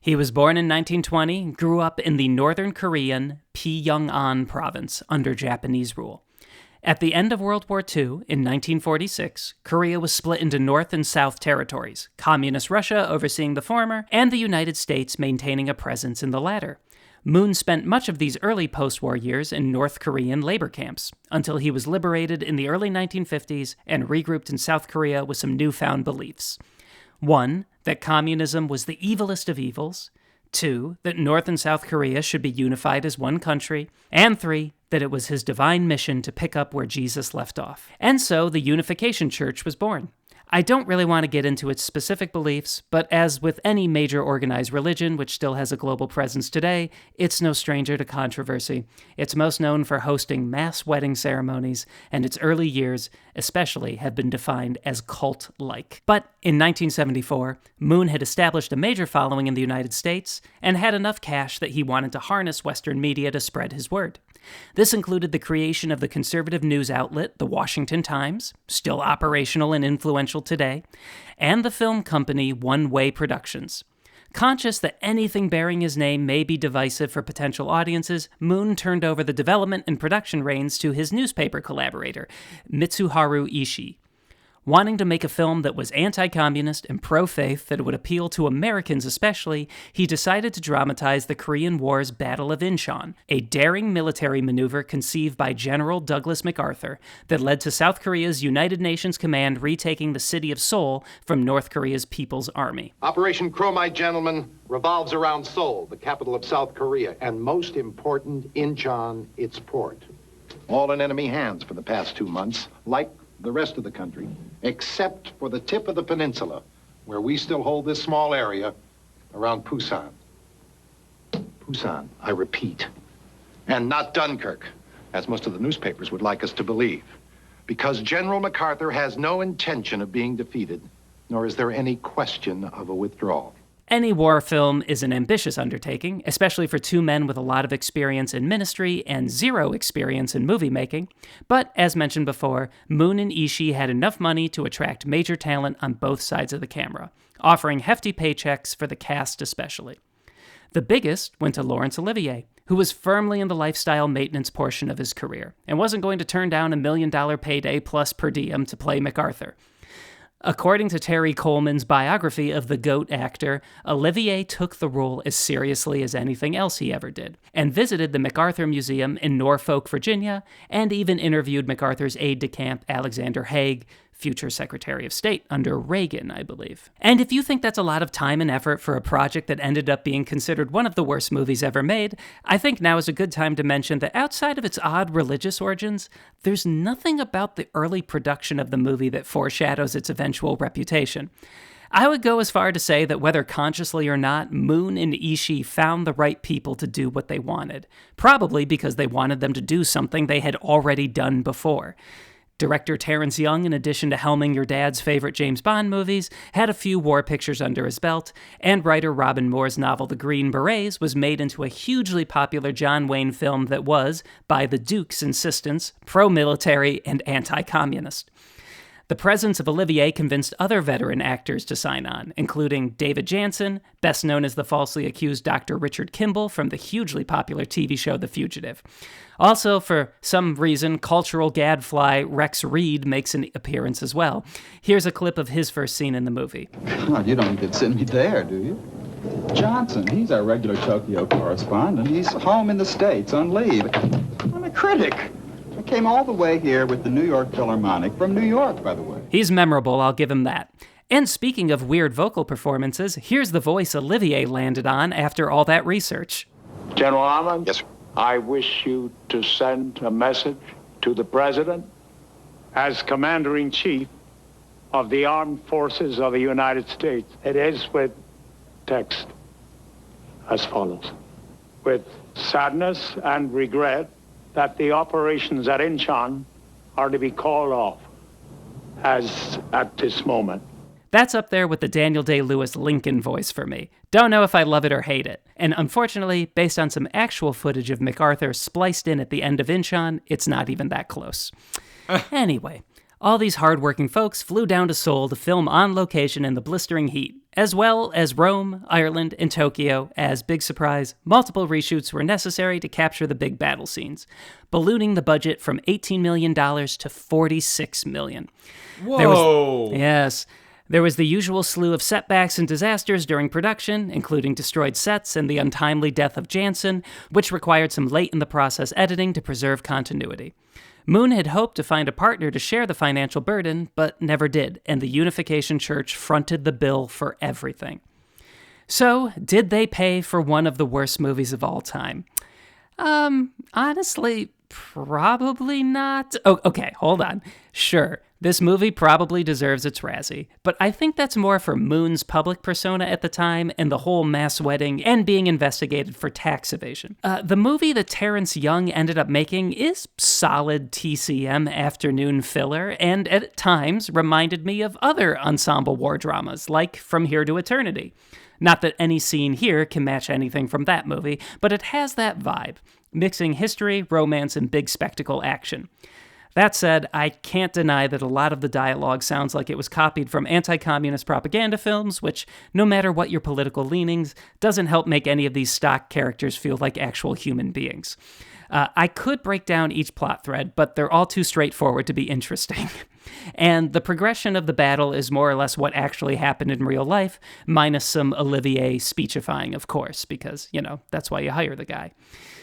He was born in 1920, grew up in the northern Korean Pyongan province under Japanese rule. At the end of World War II, in 1946, Korea was split into North and South territories, Communist Russia overseeing the former, and the United States maintaining a presence in the latter. Moon spent much of these early post-war years in North Korean labor camps, until he was liberated in the early 1950s and regrouped in South Korea with some newfound beliefs. 1, that communism was the evilest of evils. 2, that North and South Korea should be unified as one country. And 3, that it was his divine mission to pick up where Jesus left off. And so the Unification Church was born. I don't really want to get into its specific beliefs, but as with any major organized religion which still has a global presence today, it's no stranger to controversy. It's most known for hosting mass wedding ceremonies, and its early years especially have been defined as cult-like. But in 1974, Moon had established a major following in the United States and had enough cash that he wanted to harness Western media to spread his word. This included the creation of the conservative news outlet, The Washington Times, still operational and influential today, and the film company One Way Productions. Conscious that anything bearing his name may be divisive for potential audiences, Moon turned over the development and production reins to his newspaper collaborator, Mitsuharu Ishii. Wanting to make a film that was anti-communist and pro-faith that would appeal to Americans especially, he decided to dramatize the Korean War's Battle of Inchon, a daring military maneuver conceived by General Douglas MacArthur that led to South Korea's United Nations Command retaking the city of Seoul from North Korea's People's Army. Operation Chromite, gentlemen, revolves around Seoul, the capital of South Korea, and most important, Inchon, its port. All in enemy hands for the past 2 months, like the rest of the country, except for the tip of the peninsula, where we still hold this small area around Busan. Busan, I repeat. And not Dunkirk, as most of the newspapers would like us to believe. Because General MacArthur has no intention of being defeated, nor is there any question of a withdrawal. Any war film is an ambitious undertaking, especially for two men with a lot of experience in ministry and zero experience in movie making. But, as mentioned before, Moon and Ishii had enough money to attract major talent on both sides of the camera, offering hefty paychecks for the cast especially. The biggest went to Laurence Olivier, who was firmly in the lifestyle maintenance portion of his career, and wasn't going to turn down $1 million payday plus per diem to play MacArthur. According to Terry Coleman's biography of the GOAT actor, Olivier took the role as seriously as anything else he ever did, and visited the MacArthur Museum in Norfolk, Virginia, and even interviewed MacArthur's aide-de-camp Alexander Haig, future Secretary of State under Reagan, I believe. And if you think that's a lot of time and effort for a project that ended up being considered one of the worst movies ever made, I think now is a good time to mention that outside of its odd religious origins, there's nothing about the early production of the movie that foreshadows its eventual reputation. I would go as far to say that whether consciously or not, Moon and Ishii found the right people to do what they wanted, probably because they wanted them to do something they had already done before. Director Terrence Young, in addition to helming your dad's favorite James Bond movies, had a few war pictures under his belt, and writer Robin Moore's novel The Green Berets was made into a hugely popular John Wayne film that was, by the Duke's insistence, pro-military and anti-communist. The presence of Olivier convinced other veteran actors to sign on, including David Janssen, best known as the falsely accused Dr. Richard Kimball from the hugely popular TV show The Fugitive. Also, for some reason, cultural gadfly Rex Reed makes an appearance as well. Here's a clip of his first scene in the movie. God, you don't get to send me there, do you? Johnson, he's our regular Tokyo correspondent. He's home in the States on leave. I'm a critic. I came all the way here with the New York Philharmonic, from New York, by the way. He's memorable, I'll give him that. And speaking of weird vocal performances, here's the voice Olivier landed on after all that research. General Armand? Yes, sir. I wish you to send a message to the President as Commander-in-Chief of the Armed Forces of the United States. It is with text as follows. With sadness and regret that the operations at Inchon are to be called off as at this moment. That's up there with the Daniel Day-Lewis Lincoln voice for me. Don't know if I love it or hate it. And unfortunately, based on some actual footage of MacArthur spliced in at the end of Inchon, it's not even that close. Anyway, all these hardworking folks flew down to Seoul to film on location in the blistering heat, as well as Rome, Ireland, and Tokyo, as, big surprise, multiple reshoots were necessary to capture the big battle scenes, ballooning the budget from $18 million to $46 million. Whoa! There was the usual slew of setbacks and disasters during production, including destroyed sets and the untimely death of Janssen, which required some late-in-the-process editing to preserve continuity. Moon had hoped to find a partner to share the financial burden, but never did, and the Unification Church fronted the bill for everything. So, did they pay for one of the worst movies of all time? Honestly, probably not. Oh, okay, hold on. Sure, this movie probably deserves its Razzie, but I think that's more for Moon's public persona at the time and the whole mass wedding and being investigated for tax evasion. The movie that Terrence Young ended up making is solid TCM afternoon filler and at times reminded me of other ensemble war dramas like From Here to Eternity. Not that any scene here can match anything from that movie, but it has that vibe, mixing history, romance, and big spectacle action. That said, I can't deny that a lot of the dialogue sounds like it was copied from anti-communist propaganda films, which, no matter what your political leanings, doesn't help make any of these stock characters feel like actual human beings. I could break down each plot thread, but they're all too straightforward to be interesting. And the progression of the battle is more or less what actually happened in real life, minus some Olivier speechifying, of course, because, that's why you hire the guy.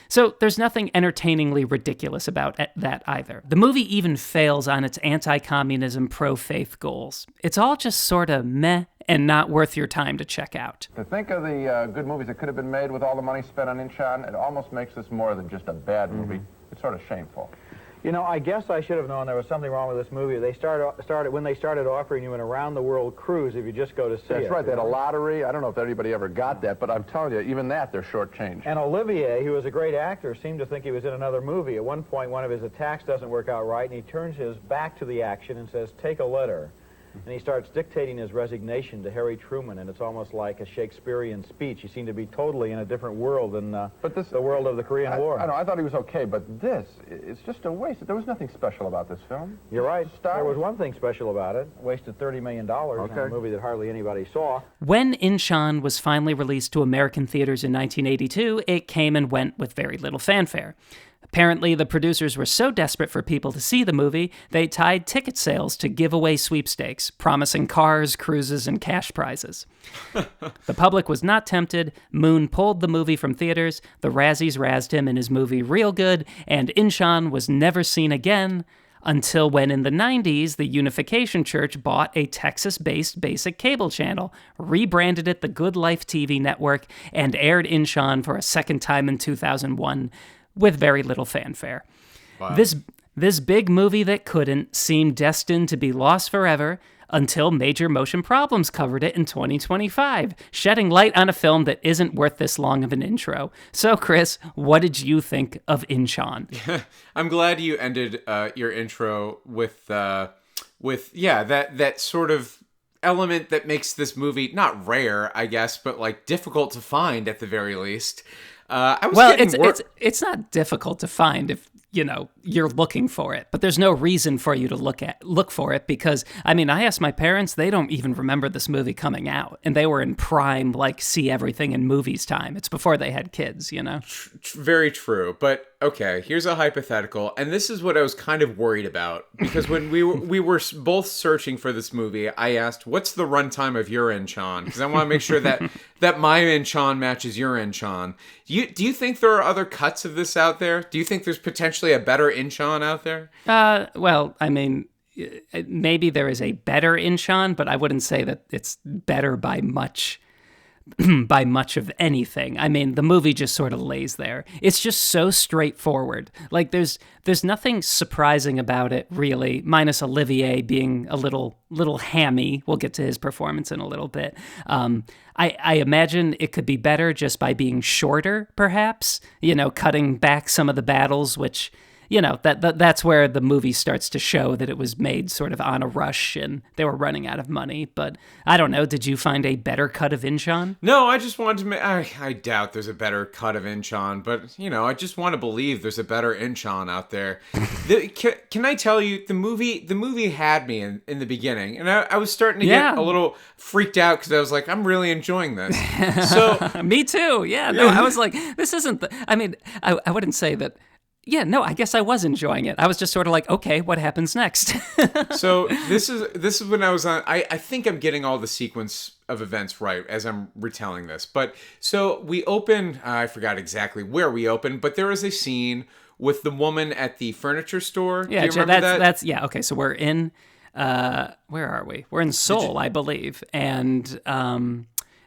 So there's nothing entertainingly ridiculous about that either. The movie even fails on its anti-communism, pro-faith goals. It's all just sort of meh and not worth your time to check out. To think of the good movies that could have been made with all the money spent on Inchon, it almost makes this more than just a bad movie. It's sort of shameful. I guess I should have known there was something wrong with this movie. They started when they started offering you an around-the-world cruise if you just go to see it. That's right. They had a lottery. I don't know if anybody ever got that, but I'm telling you, even that, they're shortchanged. And Olivier, who was a great actor, seemed to think he was in another movie. At one point, one of his attacks doesn't work out right, and he turns his back to the action and says, "Take a letter." and he starts dictating his resignation to Harry Truman, and it's almost like a Shakespearean speech. He seemed to be totally in a different world than the world of the Korean War. I know, I thought he was okay, but this, it's just a waste. There was nothing special about this film. You're right. There was one thing special about it. Wasted $30 million on a movie that hardly anybody saw. When Inchon was finally released to American theaters in 1982, it came and went with very little fanfare. Apparently, the producers were so desperate for people to see the movie, they tied ticket sales to giveaway sweepstakes, promising cars, cruises, and cash prizes. The public was not tempted. Moon pulled the movie from theaters, the Razzies razzed him in his movie Real Good, and Inchon was never seen again until when in the 90s, the Unification Church bought a Texas-based basic cable channel, rebranded it the Good Life TV network, and aired Inchon for a second time in 2001, with very little fanfare. Wow. This big movie that couldn't seemed destined to be lost forever until Major Motion Problems covered it in 2025, shedding light on a film that isn't worth this long of an intro. So, Chris, what did you think of Inchon? I'm glad you ended your intro with that sort of element that makes this movie not rare, I guess, but like difficult to find at the very least. It's not difficult to find if you're looking for it, but there's no reason for you to look for it because I asked my parents, they don't even remember this movie coming out, and they were in prime see everything in movies time. It's before they had kids, Very true, but okay, here's a hypothetical, and this is what I was kind of worried about because when we were both searching for this movie, I asked, "What's the runtime of your Inchon?" Because I want to make sure that my Inchon matches your Inchon. Do you think there are other cuts of this out there? Do you think there's potentially a better Inchon out there? Maybe there is a better Inchon, but I wouldn't say that it's better by much. By much of anything. The movie just sort of lays there. It's just so straightforward. There's nothing surprising about it, really, minus Olivier being a little hammy. We'll get to his performance in a little bit. I imagine it could be better just by being shorter, perhaps, cutting back some of the battles, which, that's where the movie starts to show that it was made sort of on a rush and they were running out of money. But I don't know. Did you find a better cut of Inchon? No, I just wanted to I doubt there's a better cut of Inchon, but, I just want to believe there's a better Inchon out there. Can I tell you, the movie had me in the beginning, and I was starting to get a little freaked out because I was like, I'm really enjoying this. So me too. Yeah. No, I was like, this isn't I wouldn't say that. Yeah, no, I guess I was enjoying it. I was just sort of like, okay, what happens next? So this is when I was on. I think I'm getting all the sequence of events right as I'm retelling this. But so we open. I forgot exactly where we opened, but there was a scene with the woman at the furniture store. Yeah, do you remember that's yeah. Okay, so we're in. Where are we? We're in Seoul, I believe, and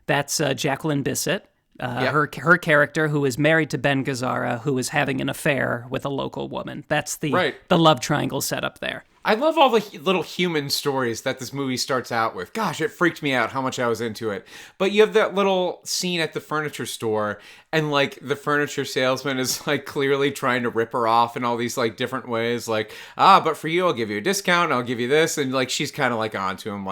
that's Jacqueline Bisset. Her character, who is married to Ben Gazzara, who is having an affair with a local woman. That's the love triangle set up there. I love all the little human stories that this movie starts out with. Gosh, it freaked me out how much I was into it. But you have that little scene at the furniture store, and the furniture salesman is clearly trying to rip her off in all these different ways. But for you, I'll give you a discount. I'll give you this, and she's kind of onto him.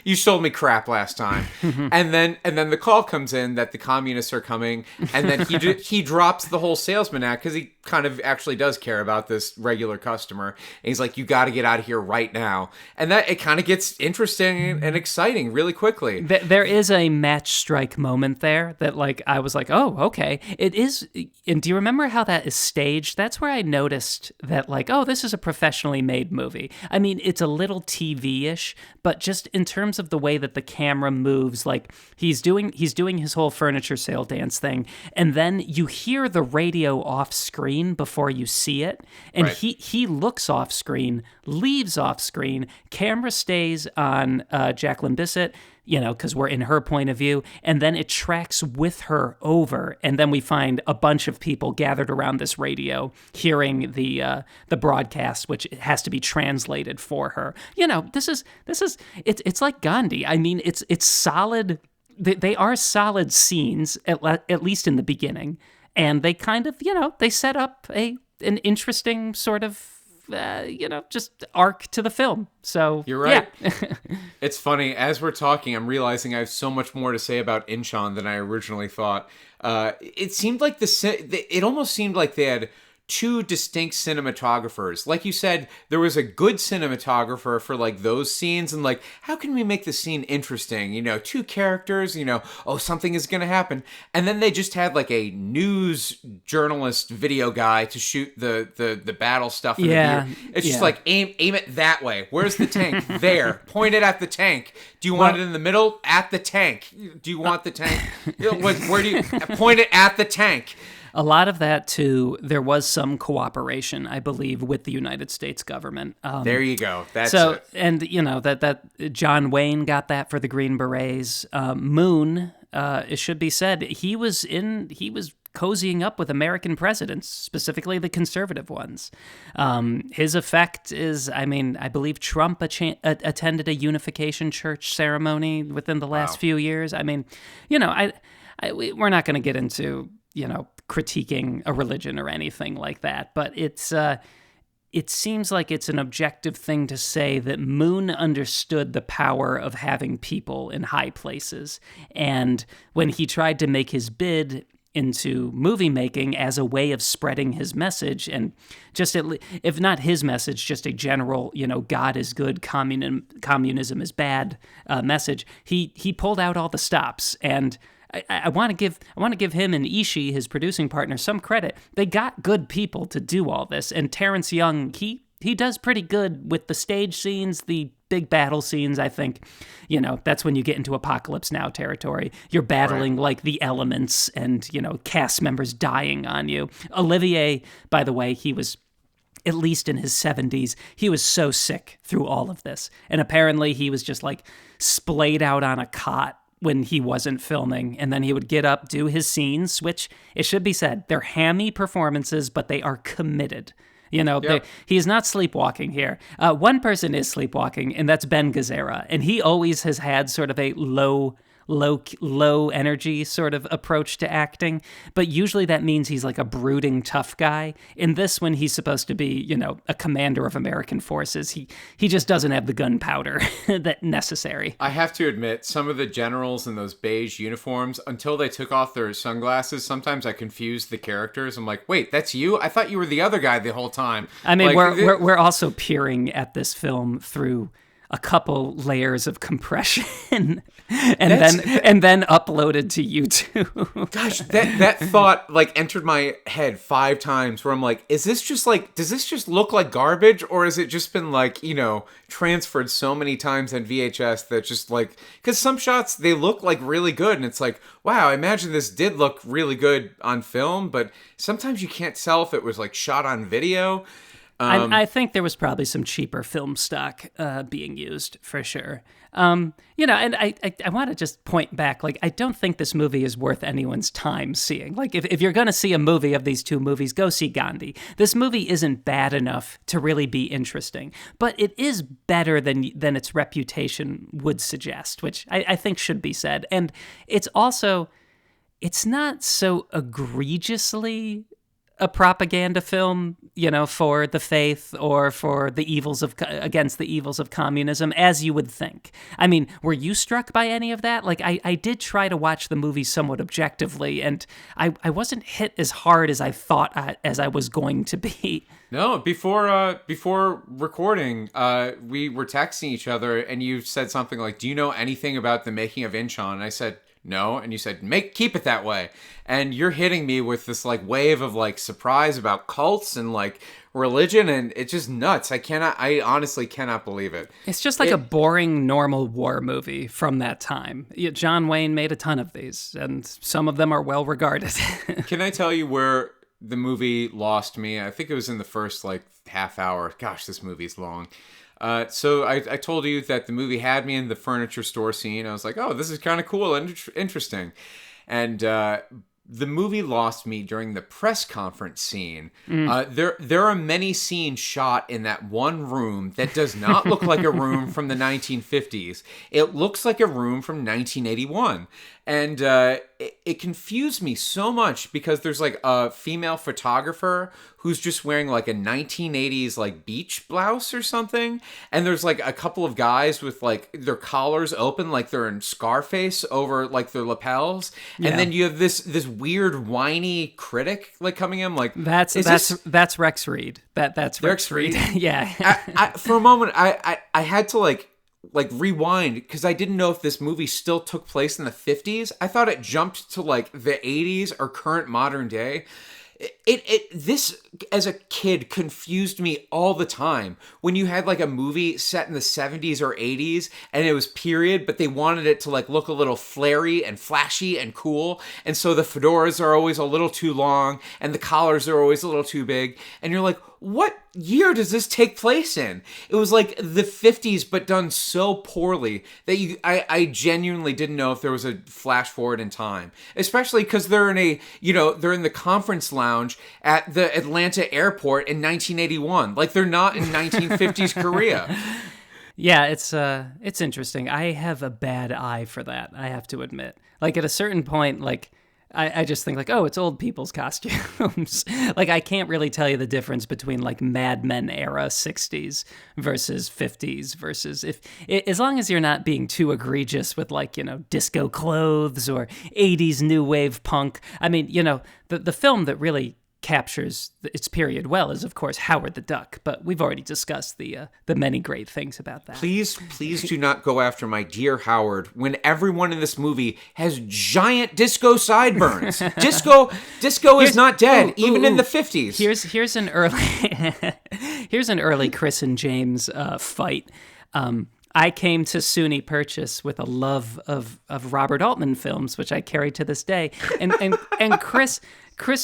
You sold me crap last time. and then the call comes in that the communists are coming, and then he drops the whole salesman act because he kind of actually does care about this regular customer. And he's like, you got to get out of here right now. And that it kind of gets interesting and exciting really quickly. There is a match strike moment there that I was like, oh, okay. It is. And do you remember how that is staged? That's where I noticed that oh, this is a professionally made movie. It's a little TV-ish, but just in terms of the way that the camera moves, he's doing his whole furniture sale dance thing. And then you hear the radio off screen before you see it. And he looks off screen, leaves off screen, camera stays on Jacqueline Bisset, because we're in her point of view, and then it tracks with her over, and then we find a bunch of people gathered around this radio hearing the broadcast, which has to be translated for her. It's like Gandhi. It's solid. They are solid scenes, at least in the beginning, and they kind of, they set up an interesting sort of just arc to the film. So you're right. Yeah. It's funny, as we're talking, I'm realizing I have so much more to say about Inchon than I originally thought. It seemed like it almost seemed like they had two distinct cinematographers. Like you said, there was a good cinematographer for like those scenes, and like, how can we make the scene interesting? Two characters, something is going to happen. And then they just had like a news journalist video guy to shoot the battle stuff. It's just like, aim it that way. Where's the tank? There. Point it at the tank. Do you want it in the middle? At the tank. Do you want the tank? Where do you point it at the tank? A lot of that, too, there was some cooperation, I believe, with the United States government. There you go. That's it. And, that John Wayne got that for the Green Berets. Moon, it should be said, he was cozying up with American presidents, specifically the conservative ones. His effect is, I believe Trump attended a unification church ceremony within the last few years. We're not going to get into, critiquing a religion or anything like that, but it seems like it's an objective thing to say that Moon understood the power of having people in high places, and when he tried to make his bid into movie making as a way of spreading his message, and just if not his message, just a general, God is good, communism is bad message, he pulled out all the stops. And I want to give him and Ishii, his producing partner, some credit. They got good people to do all this, and Terrence Young, he does pretty good with the stage scenes, the big battle scenes. I think, that's when you get into Apocalypse Now territory. You're battling like the elements, and cast members dying on you. Olivier, by the way, he was, at least in his 70s, he was so sick through all of this, and apparently he was just like splayed out on a cot when he wasn't filming, and then he would get up, do his scenes, which, it should be said, they're hammy performances, but they are committed. He's not sleepwalking here. One person is sleepwalking, and that's Ben Gazzara, and he always has had sort of a low energy sort of approach to acting, but usually that means he's like a brooding tough guy. In this one, he's supposed to be, a commander of American forces. He just doesn't have the gunpowder that necessary. I have to admit, some of the generals in those beige uniforms, until they took off their sunglasses, sometimes I confused the characters. I'm like, wait, that's you? I thought you were the other guy the whole time. We're also peering at this film through a couple layers of compression and then uploaded to YouTube. Gosh, that thought entered my head 5 times where I'm like, does this just look like garbage, or has it just been transferred so many times on VHS that just because some shots, they look really good, and it's like, wow, I imagine this did look really good on film, but sometimes you can't tell if it was shot on video. I think there was probably some cheaper film stock being used, for sure. And I want to just point back, I don't think this movie is worth anyone's time seeing. If you're going to see a movie of these two movies, go see Gandhi. This movie isn't bad enough to really be interesting, but it is better than its reputation would suggest, which I think should be said. And it's not so egregiously a propaganda film, for the faith or for against the evils of communism, as you would think. Were you struck by any of that? I did try to watch the movie somewhat objectively, and I wasn't hit as hard as I thought as I was going to be. No, before recording, we were texting each other, and you said something like, "Do you know anything about the making of Inchon?" And I said, "No," and you said, keep it that way. And you're hitting me with this wave of surprise about cults and religion, and it's just nuts. I honestly cannot believe it. It's just a boring, normal war movie from that time. John Wayne made a ton of these, and some of them are well regarded. Can I tell you where the movie lost me? I think it was in the first half hour. Gosh, this movie's long. So I told you that the movie had me in the furniture store scene. I was like, oh, this is kind of cool and interesting. And the movie lost me during the press conference scene. There are many scenes shot in that one room that does not look like a room from the 1950s. It looks like a room from 1981. And it confused me so much because there's like a female photographer who's just wearing like a 1980s like beach blouse or something. And there's like a couple of guys with like their collars open like they're in Scarface over like their lapels. And then you have this weird whiny critic like coming in like that's Rex Reed. That's Rex Reed. Yeah. I for a moment I had to like rewind because I didn't know if this movie still took place in the 50s. I thought it jumped to like the 80s or current modern day. This as a kid confused me all the time when you had like a movie set in the 70s or 80s and it was period, but they wanted it to like look a little flary and flashy and cool. And so the fedoras are always a little too long and the collars are always a little too big. And you're like, what year does this take place in? It was like the 50s, but done so poorly that I genuinely didn't know if there was a flash forward in time, especially because they're in the conference lounge at the Atlanta airport in 1981. Like they're not in 1950s Korea. Yeah, it's interesting. I have a bad eye for that, I have to admit. Like at a certain point, like I just think like, oh, it's old people's costumes. Like I can't really tell you the difference between like Mad Men era 60s versus 50s versus as long as you're not being too egregious with like, disco clothes or 80s new wave punk. I mean, the film that really captures its period well is of course Howard the Duck, but we've already discussed the many great things about that. Please do not go after my dear Howard when everyone in this movie has giant disco sideburns. Disco is not dead even in the 50s. Here's an early Kris and James fight. I came to SUNY Purchase with a love of Robert Altman films, which I carry to this day, and Kris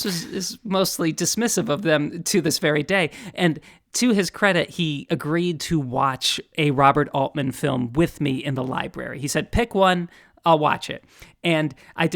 is mostly dismissive of them to this very day. And to his credit, he agreed to watch a Robert Altman film with me in the library. He said, pick one, I'll watch it. And I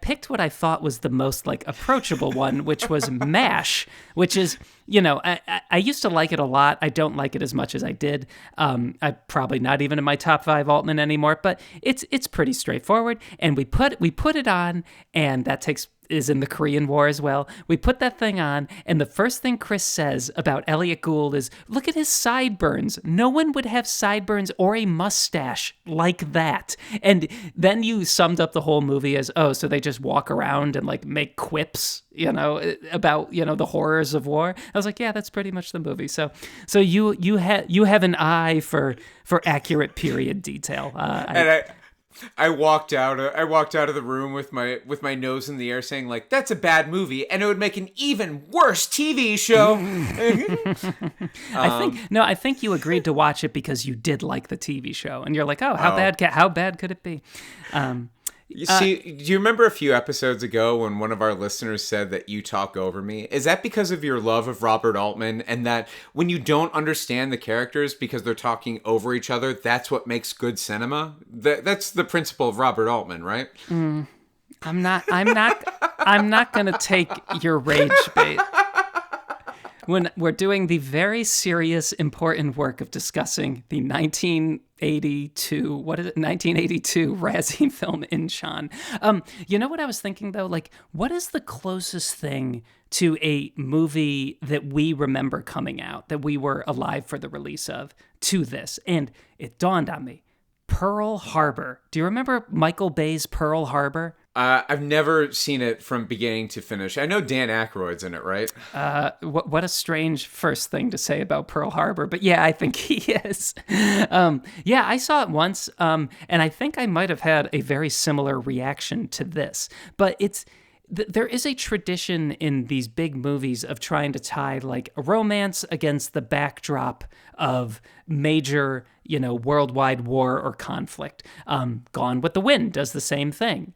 picked what I thought was the most like approachable one, which was MASH, which is, I used to like it a lot. I don't like it as much as I did. I'm probably not even in my top 5 Altman anymore, but it's pretty straightforward. And we put it on, and that is in the Korean War as well. We put that thing on, and the first thing Kris says about Elliot Gould is, look at his sideburns. No one would have sideburns or a mustache like that. And then you summed up the whole movie as, oh, so they just walk around and like make quips, about, the horrors of war. I was like, yeah, that's pretty much the movie. So you have an eye for accurate period detail. I walked out of the room with my nose in the air saying like, that's a bad movie and it would make an even worse TV show. I think you agreed to watch it because you did like the TV show and you're like, oh, how bad could it be? You see, do you remember a few episodes ago when one of our listeners said that you talk over me? Is that because of your love of Robert Altman and that when you don't understand the characters because they're talking over each other, that's what makes good cinema? That's the principle of Robert Altman, right? I'm not going to take your rage bait. When we're doing the very serious, important work of discussing the 1982 Razzie film Inchon. You know what I was thinking though? Like, what is the closest thing to a movie that we remember coming out, that we were alive for the release of, to this? And it dawned on me. Pearl Harbor. Do you remember Michael Bay's Pearl Harbor? I've never seen it from beginning to finish. I know Dan Aykroyd's in it, right? What a strange first thing to say about Pearl Harbor, but yeah, I think he is. Yeah, I saw it once, and I think I might have had a very similar reaction to this. But there is a tradition in these big movies of trying to tie like a romance against the backdrop of major, worldwide war or conflict. Gone with the Wind does the same thing.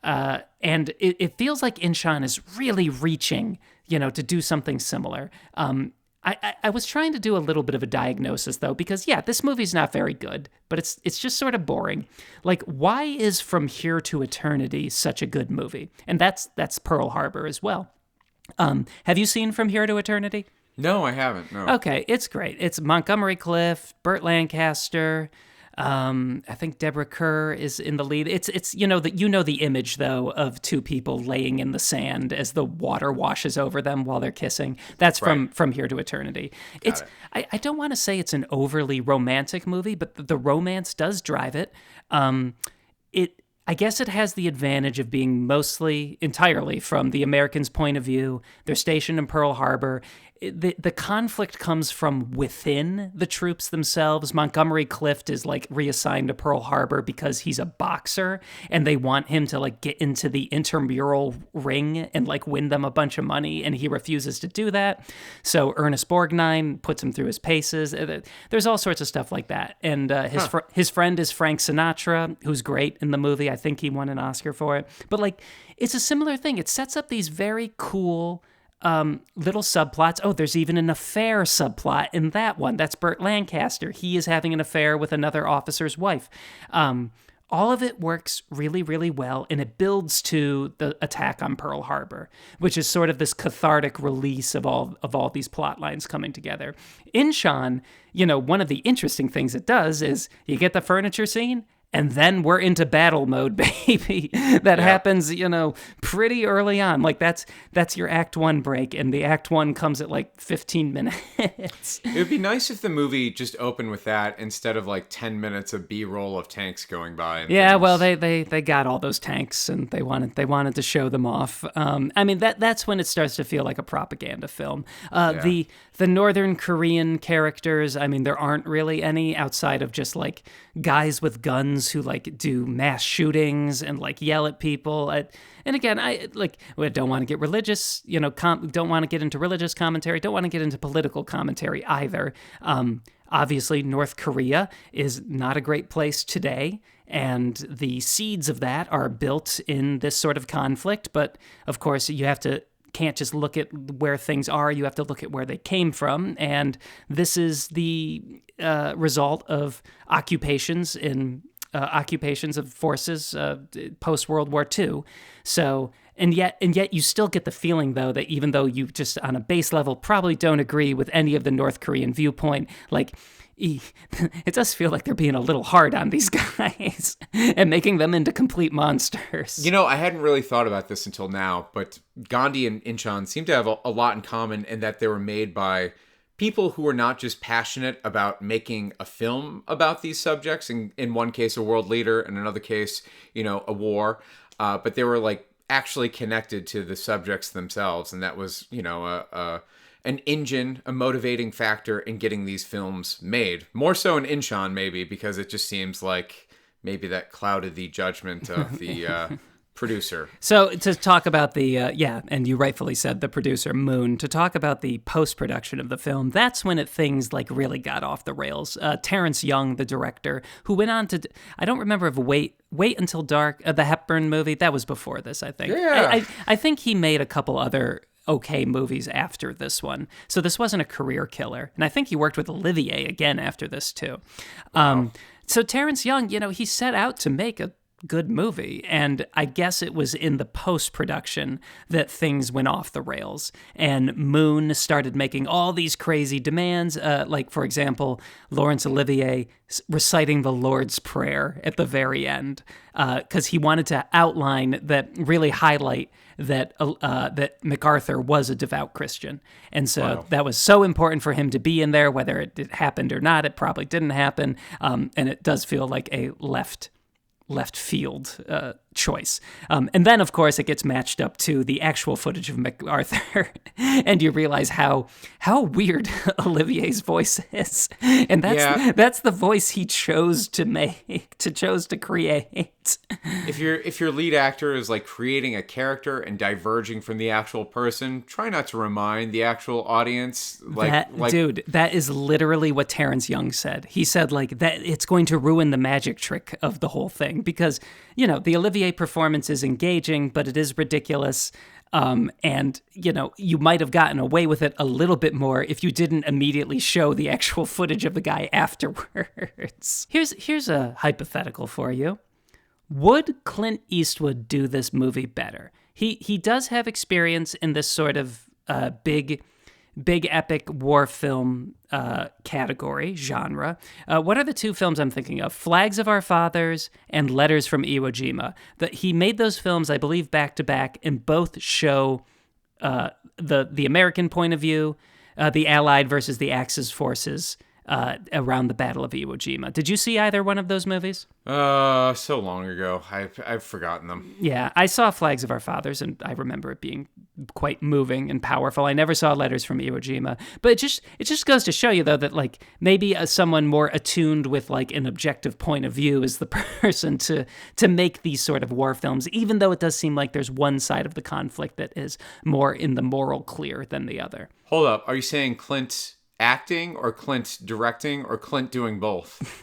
And it feels like Inchon is really reaching, to do something similar. I was trying to do a little bit of a diagnosis, though, because, yeah, this movie's not very good, but it's just sort of boring. Like, why is From Here to Eternity such a good movie? And that's Pearl Harbor as well. Have you seen From Here to Eternity? No, I haven't, no. Okay, it's great. It's Montgomery Clift, Burt Lancaster, I think Deborah Kerr is in the lead. It's the image though of two people laying in the sand as the water washes over them while they're kissing. That's from Here to Eternity. I don't want to say it's an overly romantic movie, but the romance does drive it. I guess it has the advantage of being entirely from the Americans' point of view. They're stationed in Pearl Harbor. The conflict comes from within the troops themselves. Montgomery Clift is like reassigned to Pearl Harbor because he's a boxer, and they want him to like get into the intramural ring and like win them a bunch of money, and he refuses to do that. So Ernest Borgnine puts him through his paces. There's all sorts of stuff like that. And his friend is Frank Sinatra, who's great in the movie. I think he won an Oscar for it. But like, it's a similar thing. It sets up these very cool little subplots. Oh, there's even an affair subplot in that one. That's Burt Lancaster. He is having an affair with another officer's wife. All of it works really, really well, and it builds to the attack on Pearl Harbor, which is sort of this cathartic release of all these plot lines coming together. Inchon, one of the interesting things it does is you get the furniture scene, and then we're into battle mode, baby. That happens, pretty early on. Like that's your Act 1 break, and the Act 1 comes at like 15 minutes. It would be nice if the movie just opened with that instead of like 10 minutes of B-roll of tanks going by. And things. Well, they got all those tanks, and they wanted to show them off. That's when it starts to feel like a propaganda film. The Northern Korean characters, there aren't really any outside of just like guys with guns who like do mass shootings and like yell at people. And again, I don't want to get religious, don't want to get into religious commentary, don't want to get into political commentary either. Obviously, North Korea is not a great place today, and the seeds of that are built in this sort of conflict. But of course, can't just look at where things are. You have to look at where they came from. And this is the result of occupations of forces post-World War II. So, and yet you still get the feeling, though, that even though you just on a base level probably don't agree with any of the North Korean viewpoint, like, it does feel like they're being a little hard on these guys and making them into complete monsters. I hadn't really thought about this until now, but Gandhi and Inchon seem to have a lot in common in that they were made by people who were not just passionate about making a film about these subjects, in one case a world leader, in another case, a war, but they were like actually connected to the subjects themselves, and that was, an engine, a motivating factor in getting these films made. More so in Inchon, maybe, because it just seems like maybe that clouded the judgment of the producer. So to talk about and you rightfully said the producer, Moon, to talk about the post-production of the film, that's when things like really got off the rails. Terrence Young, the director, who went on to, I don't remember if Wait Until Dark, the Hepburn movie, that was before this, I think. Yeah. I think he made a couple other okay movies after this one. So this wasn't a career killer. And I think he worked with Olivier again after this too. Wow. So Terrence Young, he set out to make a good movie, and I guess it was in the post-production that things went off the rails, and Moon started making all these crazy demands, like, for example, Laurence Olivier reciting the Lord's Prayer at the very end, because he wanted to outline that, really highlight that MacArthur was a devout Christian. And so that was so important for him to be in there, whether it happened or not. It probably didn't happen, and it does feel like a left field choice. And then, of course, it gets matched up to the actual footage of MacArthur, and you realize how weird Olivier's voice is. And that's the voice he chose to create. If your lead actor is like creating a character and diverging from the actual person, try not to remind the actual audience. Dude, that is literally what Terrence Young said. He said like that it's going to ruin the magic trick of the whole thing because, the Olivier performance is engaging, but it is ridiculous. And, you might have gotten away with it a little bit more if you didn't immediately show the actual footage of the guy afterwards. Here's a hypothetical for you. Would Clint Eastwood do this movie better? He does have experience in this sort of big big epic war film category, genre. What are the two films I'm thinking of? Flags of Our Fathers and Letters from Iwo Jima. He made those films, I believe, back to back, and both show the American point of view, the Allied versus the Axis forces around the Battle of Iwo Jima. Did you see either one of those movies? So long ago. I've forgotten them. Yeah, I saw Flags of Our Fathers, and I remember it being quite moving and powerful. I never saw Letters from Iwo Jima, but it just goes to show you, though, that like maybe someone more attuned with like an objective point of view is the person to make these sort of war films, even though it does seem like there's one side of the conflict that is more in the moral clear than the other. Hold up. Are you saying Clint acting or Clint directing or Clint doing both?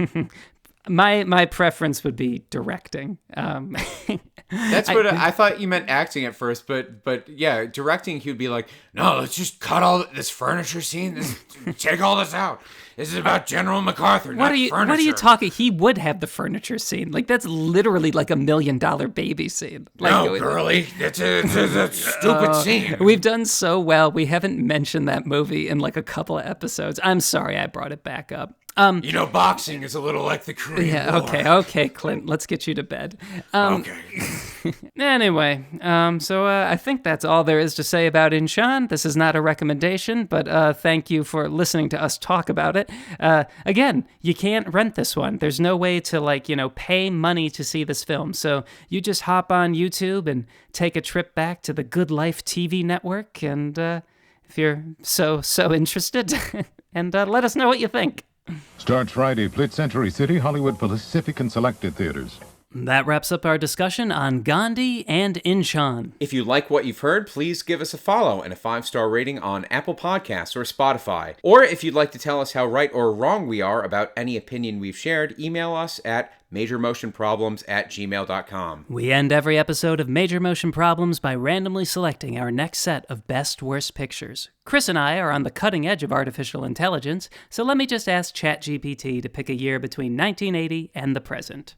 My preference would be directing. That's what I thought you meant acting at first, but yeah, directing, he would be like, no, let's just cut all this furniture scene. Take all this out. This is about General MacArthur, not furniture. What are you talking? He would have the furniture scene. Like, that's literally like $1 million baby scene. Like, no, girly, it's a stupid scene. We've done so well. We haven't mentioned that movie in like a couple of episodes. I'm sorry I brought it back up. Boxing is a little like the Korean War. Okay, Clint, let's get you to bed. Okay. Anyway, so I think that's all there is to say about Inchon. This is not a recommendation, but thank you for listening to us talk about it. Again, you can't rent this one. There's no way to pay money to see this film. So you just hop on YouTube and take a trip back to the Good Life TV network, and if you're so interested, and let us know what you think. Starts Friday, Blitz Century City, Hollywood Pacific, and selected theaters. That wraps up our discussion on Gandhi and Inchon. If you like what you've heard, please give us a follow and a 5-star rating on Apple Podcasts or Spotify. Or if you'd like to tell us how right or wrong we are about any opinion we've shared, email us at majormotionproblems@gmail.com. We end every episode of Major Motion Problems by randomly selecting our next set of best worst pictures. Kris and I are on the cutting edge of artificial intelligence, so let me just ask ChatGPT to pick a year between 1980 and the present.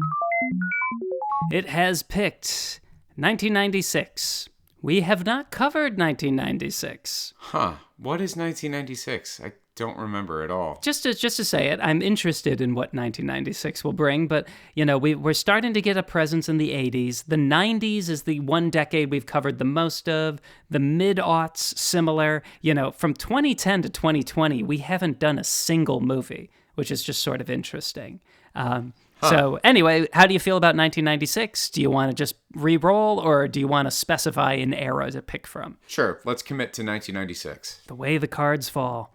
It has picked 1996. We have not covered 1996. Huh. What is 1996? I don't remember at all. Just to say it, I'm interested in what 1996 will bring, but, we're starting to get a presence in the 80s. The 90s is the one decade we've covered the most of. The mid-aughts, similar. From 2010 to 2020, we haven't done a single movie, which is just sort of interesting. So anyway, how do you feel about 1996? Do you want to just re-roll, or do you want to specify an era to pick from? Sure, let's commit to 1996. The way the cards fall.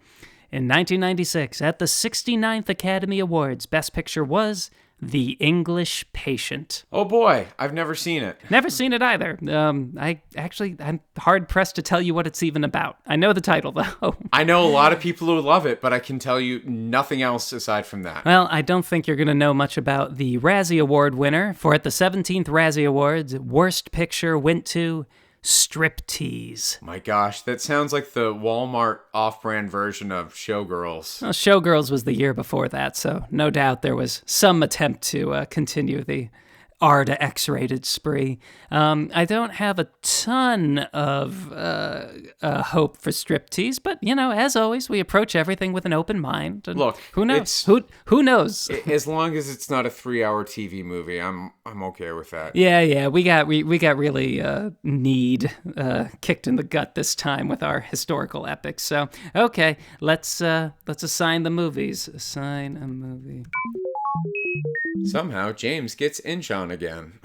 In 1996, at the 69th Academy Awards, Best Picture was The English Patient. Oh boy, I've never seen it. Never seen it either. I'm hard-pressed to tell you what it's even about. I know the title, though. I know a lot of people who love it, but I can tell you nothing else aside from that. Well, I don't think you're going to know much about the Razzie Award winner, for at the 17th Razzie Awards, Worst Picture went to Striptease. My gosh, that sounds like the Walmart off-brand version of Showgirls. Well, Showgirls was the year before that, so no doubt there was some attempt to continue the R to X-rated spree. I don't have a ton of hope for Striptease, but, as always, we approach everything with an open mind. And look, who knows? Who knows? As long as it's not a 3-hour TV movie, I'm okay with that. Yeah, we got really need kicked in the gut this time with our historical epics. So, okay, let's assign the movies. Assign a movie. Somehow, James gets Inchon again.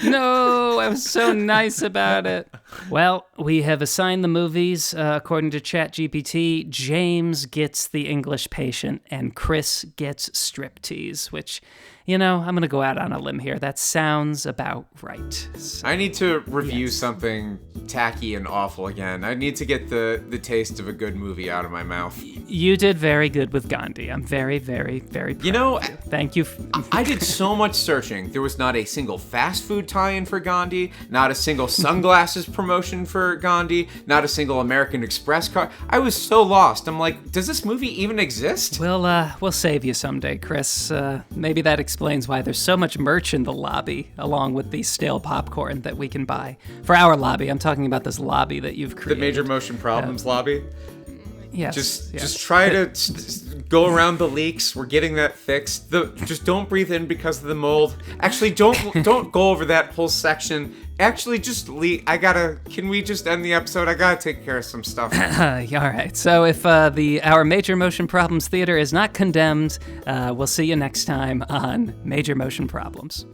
No, I was so nice about it. Well, we have assigned the movies. According to ChatGPT, James gets The English Patient and Kris gets Striptease, which, I'm going to go out on a limb here. That sounds about right. So, I need to review something tacky and awful again. I need to get the taste of a good movie out of my mouth. You did very good with Gandhi. I'm very, very, very proud of you. Thank you. I did so much searching. There was not a single fast food tie-in for Gandhi, not a single sunglasses promotion for Gandhi, not a single American Express card. I was so lost. I'm like, does this movie even exist? We'll save you someday, Kris. Maybe that expense explains why there's so much merch in the lobby, along with the stale popcorn that we can buy. For our lobby, I'm talking about this lobby that you've created. The Major Motion Problems lobby? Yes. Just try to go around the leaks. We're getting that fixed. Just don't breathe in because of the mold. Actually, don't go over that whole section. Actually, just leave. Can we just end the episode? I gotta take care of some stuff. All right. So if our Major Motion Problems Theater is not condemned, we'll see you next time on Major Motion Problems.